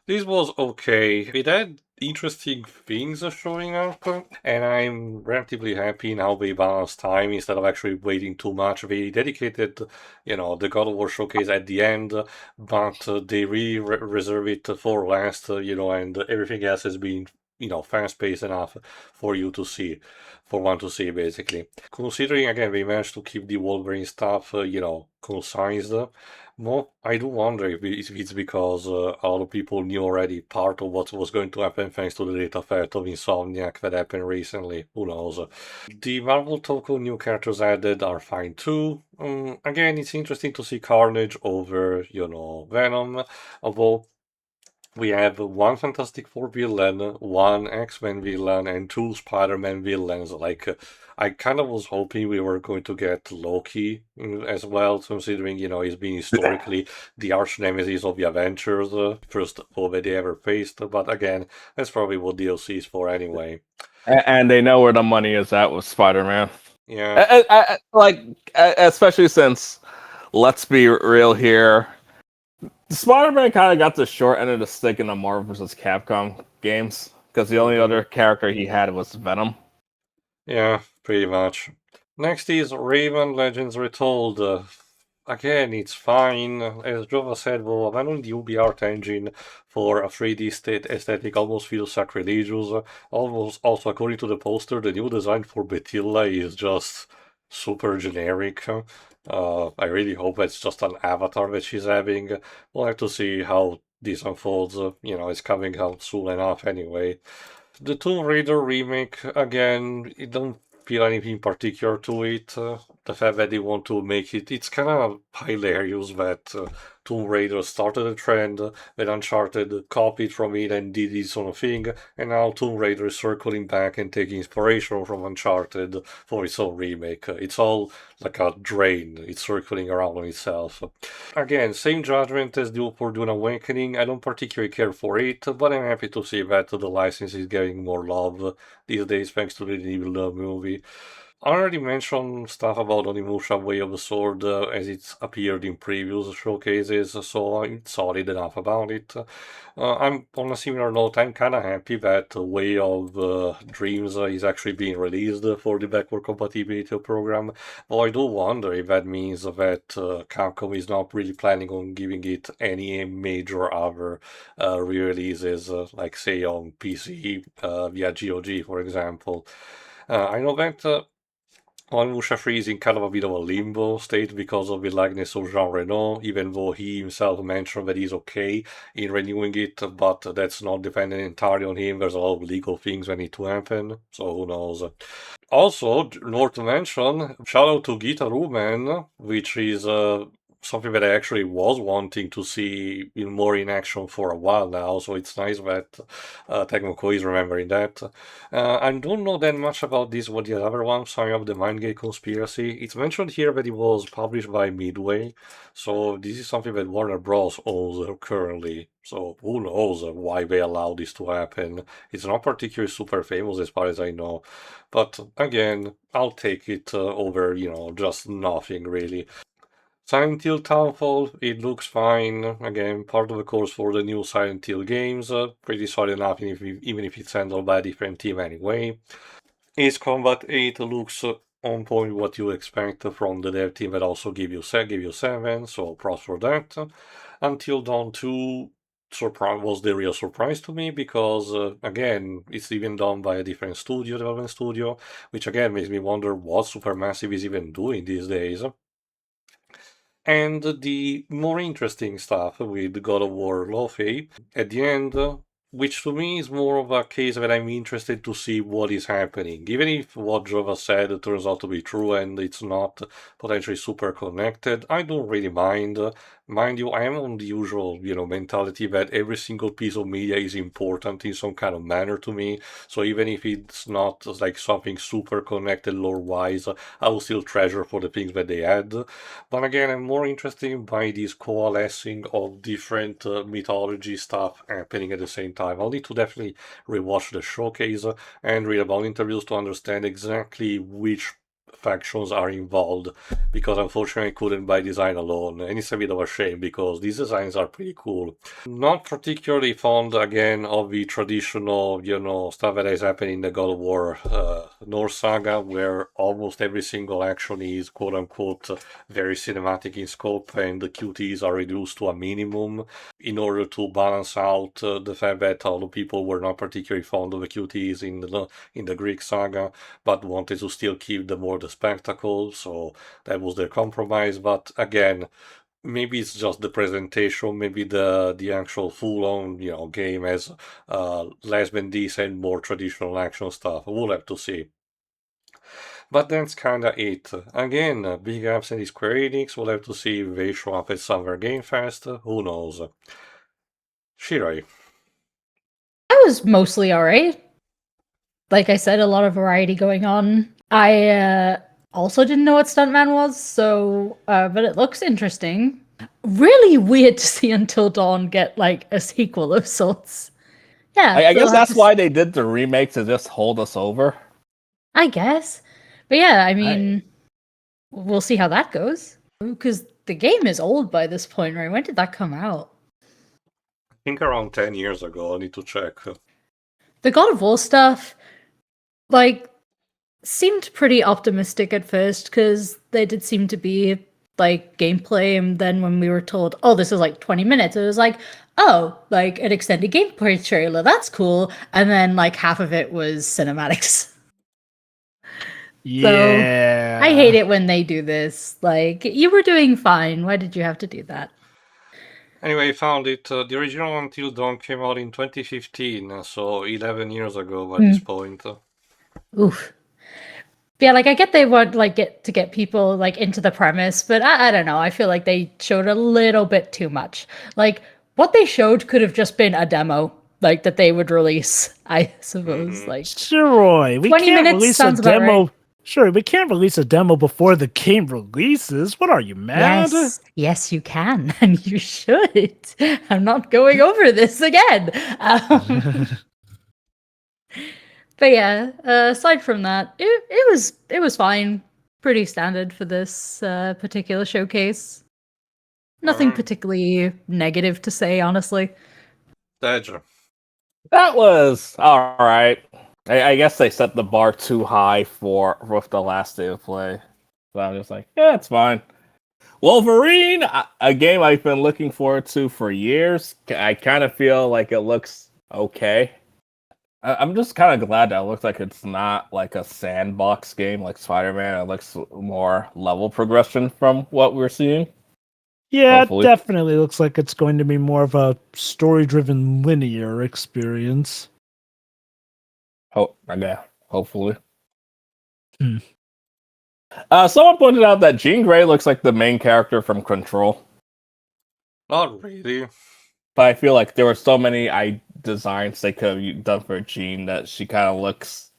This was okay. It had interesting things showing up, and I'm relatively happy now they balanced time instead of actually waiting too much. They dedicated, the God of War showcase at the end, but they really reserve it for last, and everything else has been, fast-paced enough for you to see. For one to see, basically. Considering, again, we managed to keep the Wolverine stuff, concise, I do wonder if it's because a lot of people knew already part of what was going to happen thanks to the data fact of Insomniac that happened recently. Who knows? The Marvel Toku new characters added are fine too. Again, it's interesting to see Carnage over, Venom, although we have one Fantastic Four villain, one X-Men villain, and two Spider-Man villains. I kind of was hoping we were going to get Loki as well, considering, he's been historically the arch nemesis of the Avengers, first foe that they ever faced. But again, that's probably what DLC is for anyway. And they know where the money is at with Spider-Man. Yeah. Especially since, let's be real here, Spider-Man kind of got the short end of the stick in the Marvel vs. Capcom games, because the only other character he had was Venom. Yeah, pretty much. Next is Raven Legends Retold. Again, it's fine. As Jova said, well, abandoning the UB art engine for a 3D aesthetic almost feels sacrilegious. Also, according to the poster, the new design for Betilla is just super generic. I really hope it's just an avatar that she's having. We'll have to see how this unfolds. It's coming out soon enough anyway. The Tomb Raider remake, again, it don't feel anything particular to it. The fact that they want to make it's kind of hilarious that Tomb Raider started a trend, that Uncharted copied from it and did its own thing, and now Tomb Raider is circling back and taking inspiration from Uncharted for its own remake. It's all like a drain, it's circling around on itself. Again, same judgment as the for Dune Awakening. I don't particularly care for it, but I'm happy to see that the license is getting more love these days thanks to the new movie. I already mentioned stuff about Onimusha Way of the Sword as it's appeared in previous showcases, so I'm solid enough about it. I'm on a similar note, I'm kinda happy that Way of Dreams is actually being released for the backward compatibility program, though I do wonder if that means that Capcom is not really planning on giving it any major other re-releases, like say on PC via GOG, for example. I know that Onimusha 3 is in kind of a bit of a limbo state because of the likeness of Jean Reno, even though he himself mentioned that he's okay in renewing it, but that's not dependent entirely on him. There's a lot of legal things that need to happen, so who knows. Also, worth to mention, shout out to Guitar Man, which is something that I actually was wanting to see more in action for a while now, so it's nice that Tecmo is remembering that. I don't know that much about this, what the other one, Sign of the Mindgate Conspiracy. It's mentioned here that it was published by Midway, so this is something that Warner Bros. Owns currently, so who knows why they allow this to happen. It's not particularly super famous as far as I know, but again, I'll take it over, just nothing really. Silent Hill Townfall, it looks fine. Again, part of the course for the new Silent Hill games. Pretty solid enough, even if it's handled by a different team anyway. Ace Combat 8 looks on point what you expect from the dev team that also give you 7, so props for that. Until Dawn 2 was the real surprise to me because, again, it's even done by a different development studio, which again makes me wonder what Supermassive is even doing these days. And the more interesting stuff with God of War Lofi at the end, which to me is more of a case that I'm interested to see what is happening. Even if what Jova said turns out to be true and it's not potentially super connected, I don't really mind. Mind you, I am on the usual, mentality that every single piece of media is important in some kind of manner to me. So even if it's not like something super connected lore-wise, I will still treasure for the things that they add. But again, I'm more interested by this coalescing of different mythology stuff happening at the same time. I'll need to definitely rewatch the showcase and read about interviews to understand exactly which factions are involved, because unfortunately I couldn't buy design alone, and it's a bit of a shame because these designs are pretty cool. Not particularly fond again of the traditional, stuff that is happening in the God of War Norse saga, where almost every single action is quote-unquote very cinematic in scope and the QTs are reduced to a minimum in order to balance out the fact that a lot of people were not particularly fond of the QTs in the Greek saga, but wanted to still keep the spectacle, so that was their compromise. But again, maybe it's just the presentation, maybe the actual full-on game has less than decent, more traditional action stuff. We'll have to see. But that's kinda it. Again, big absent is Square Enix. We'll have to see if they show up at Summer Game Fest. Who knows? Shirai. That was mostly alright. Like I said, a lot of variety going on. I also didn't know what Stuntman was, so but it looks interesting. Really weird to see Until Dawn get like a sequel of sorts. Yeah, I guess that's why they did the remake, to just hold us over. I guess. But yeah, I mean, we'll see how that goes. Because the game is old by this point, right? When did that come out? I think around 10 years ago. I need to check. The God of War stuff, like, seemed pretty optimistic at first, because they did seem to be, like, gameplay, and then when we were told, oh, this is like 20 minutes, it was like, oh, like, an extended gameplay trailer, that's cool. And then, like, half of it was cinematics. Yeah. So, I hate it when they do this. Like, you were doing fine. Why did you have to do that? Anyway, I found it. The original Until Dawn came out in 2015, so 11 years ago at this point. Oof. Yeah, like, I get they want, like, get people, like, into the premise, but I don't know. I feel like they showed a little bit too much. Like, what they showed could have just been a demo, like, that they would release, I suppose. Like, Sure, we 20 can't minutes release a sounds about demo. right. Sure, we can't release a demo before the game releases. What are you, mad? Yes, you can, and you should. I'm not going over this again. But yeah, aside from that, it was fine. Pretty standard for this particular showcase. Nothing particularly negative to say, honestly. Badger. That was all right. I guess they set the bar too high for with the last day of play. So I'm just like, yeah, it's fine. Wolverine, a game I've been looking forward to for years. I kind of feel like it looks okay. I'm just kind of glad that it looks like it's not like a sandbox game like Spider-Man. It looks more level progression from what we're seeing. Yeah, Hopefully. it definitely looks like it's going to be more of a story-driven linear experience. Yeah, hopefully. Hmm. Someone pointed out that Jean Grey looks like the main character from Control. Not really. But I feel like there were so many designs they could have done for Jean that she kind of looks.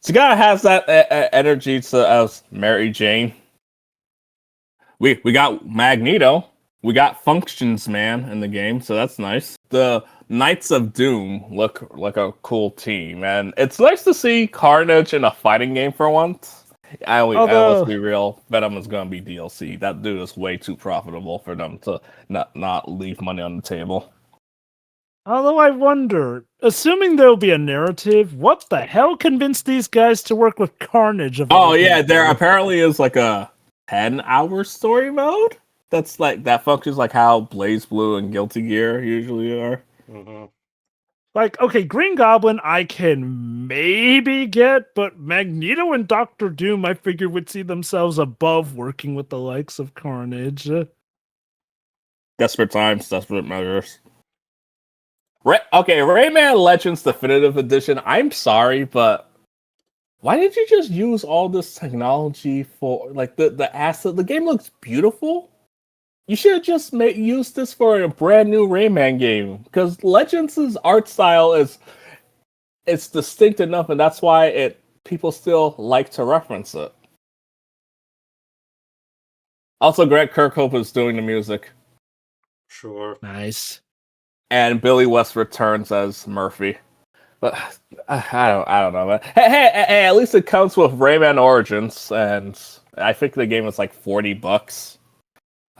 She kind of has that energy as Mary Jane. We got Magneto. We got Functions Man in the game, so that's nice. The Knights of Doom look like a cool team, and it's nice to see Carnage in a fighting game for once. Let's be real, Venom is going to be DLC. That dude is way too profitable for them to not leave money on the table. Although I wonder, assuming there'll be a narrative, what the hell convinced these guys to work with Carnage? Oh yeah, there apparently is like a 10-hour story mode. That's like that functions like how Blaze Blue and Guilty Gear usually are. Mm-hmm. Like, okay, Green Goblin I can maybe get, but Magneto and Doctor Doom I figure would see themselves above working with the likes of Carnage. Desperate times, desperate measures. Rayman Legends Definitive Edition. I'm sorry, but why did you just use all this technology for like the asset? The game looks beautiful. You should have just used this for a brand new Rayman game, because Legends' art style it's distinct enough, and that's why people still like to reference it. Also, Greg Kirkhope is doing the music. Sure. Nice. And Billy West returns as Murphy. But I don't know, man. Hey, at least it comes with Rayman Origins, and I think the game is like $40.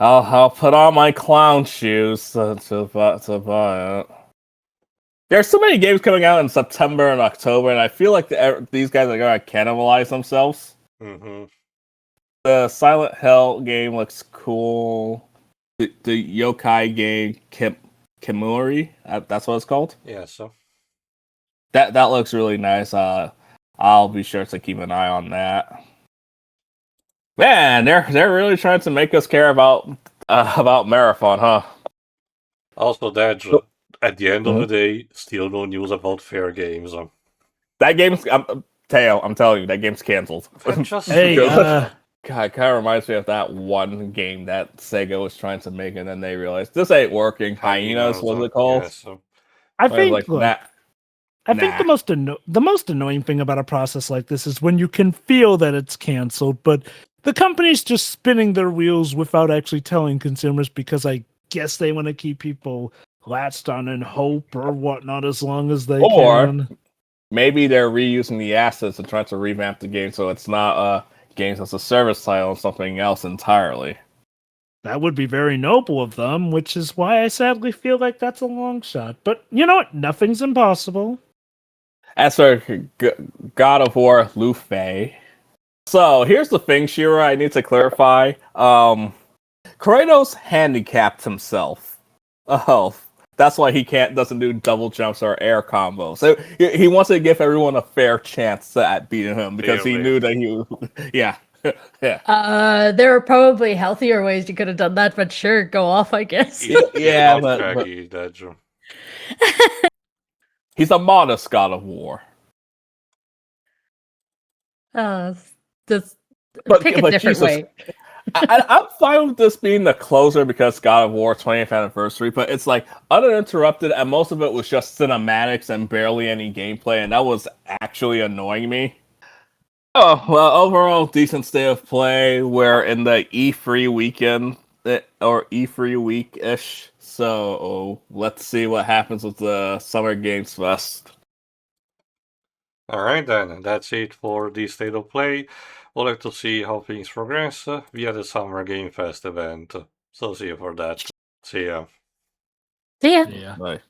I'll put on my clown shoes to buy it. There's so many games coming out in September and October, and I feel like these guys are going to cannibalize themselves. Mm-hmm. The Silent Hill game looks cool. The yokai game, Kimuri, that's what it's called? Yeah, so. That looks really nice. I'll be sure to keep an eye on that. Man, they're really trying to make us care about Marathon, huh? Also, that at the end of the day, still no news about Fair Games. That game's I'm telling you, that game's canceled. God, it kind of reminds me of that one game that Sega was trying to make, and then they realized this ain't working. Hyenas, what's it called? Yeah, so. I think I think the most annoying thing about a process like this is when you can feel that it's canceled, but the company's just spinning their wheels without actually telling consumers, because I guess they want to keep people latched on in hope or whatnot as long as they can. Maybe they're reusing the assets and trying to revamp the game so it's not games as a service title and something else entirely. That would be very noble of them, which is why I sadly feel like that's a long shot. But you know what? Nothing's impossible. As for God of War Luffy. So here's the thing, Shira, I need to clarify. Kratos handicapped himself. Oh, that's why he doesn't do double jumps or air combos. So he wants to give everyone a fair chance at beating him, because he knew that yeah. There are probably healthier ways you could have done that, but sure, go off, I guess. Yeah, but he's a modest God of War. Just pick a different way. I'm fine with this being the closer because God of War 20th anniversary, but it's like uninterrupted, and most of it was just cinematics and barely any gameplay, and that was actually annoying me. Oh, well, overall, decent state of play. We're in the E3 weekend, or E3 week-ish, so let's see what happens with the Summer Games Fest. Alright then, that's it for the State of Play. We'll have to see how things progress via the Summer Game Fest event. So see you for that. See ya. See ya. Yeah. Bye.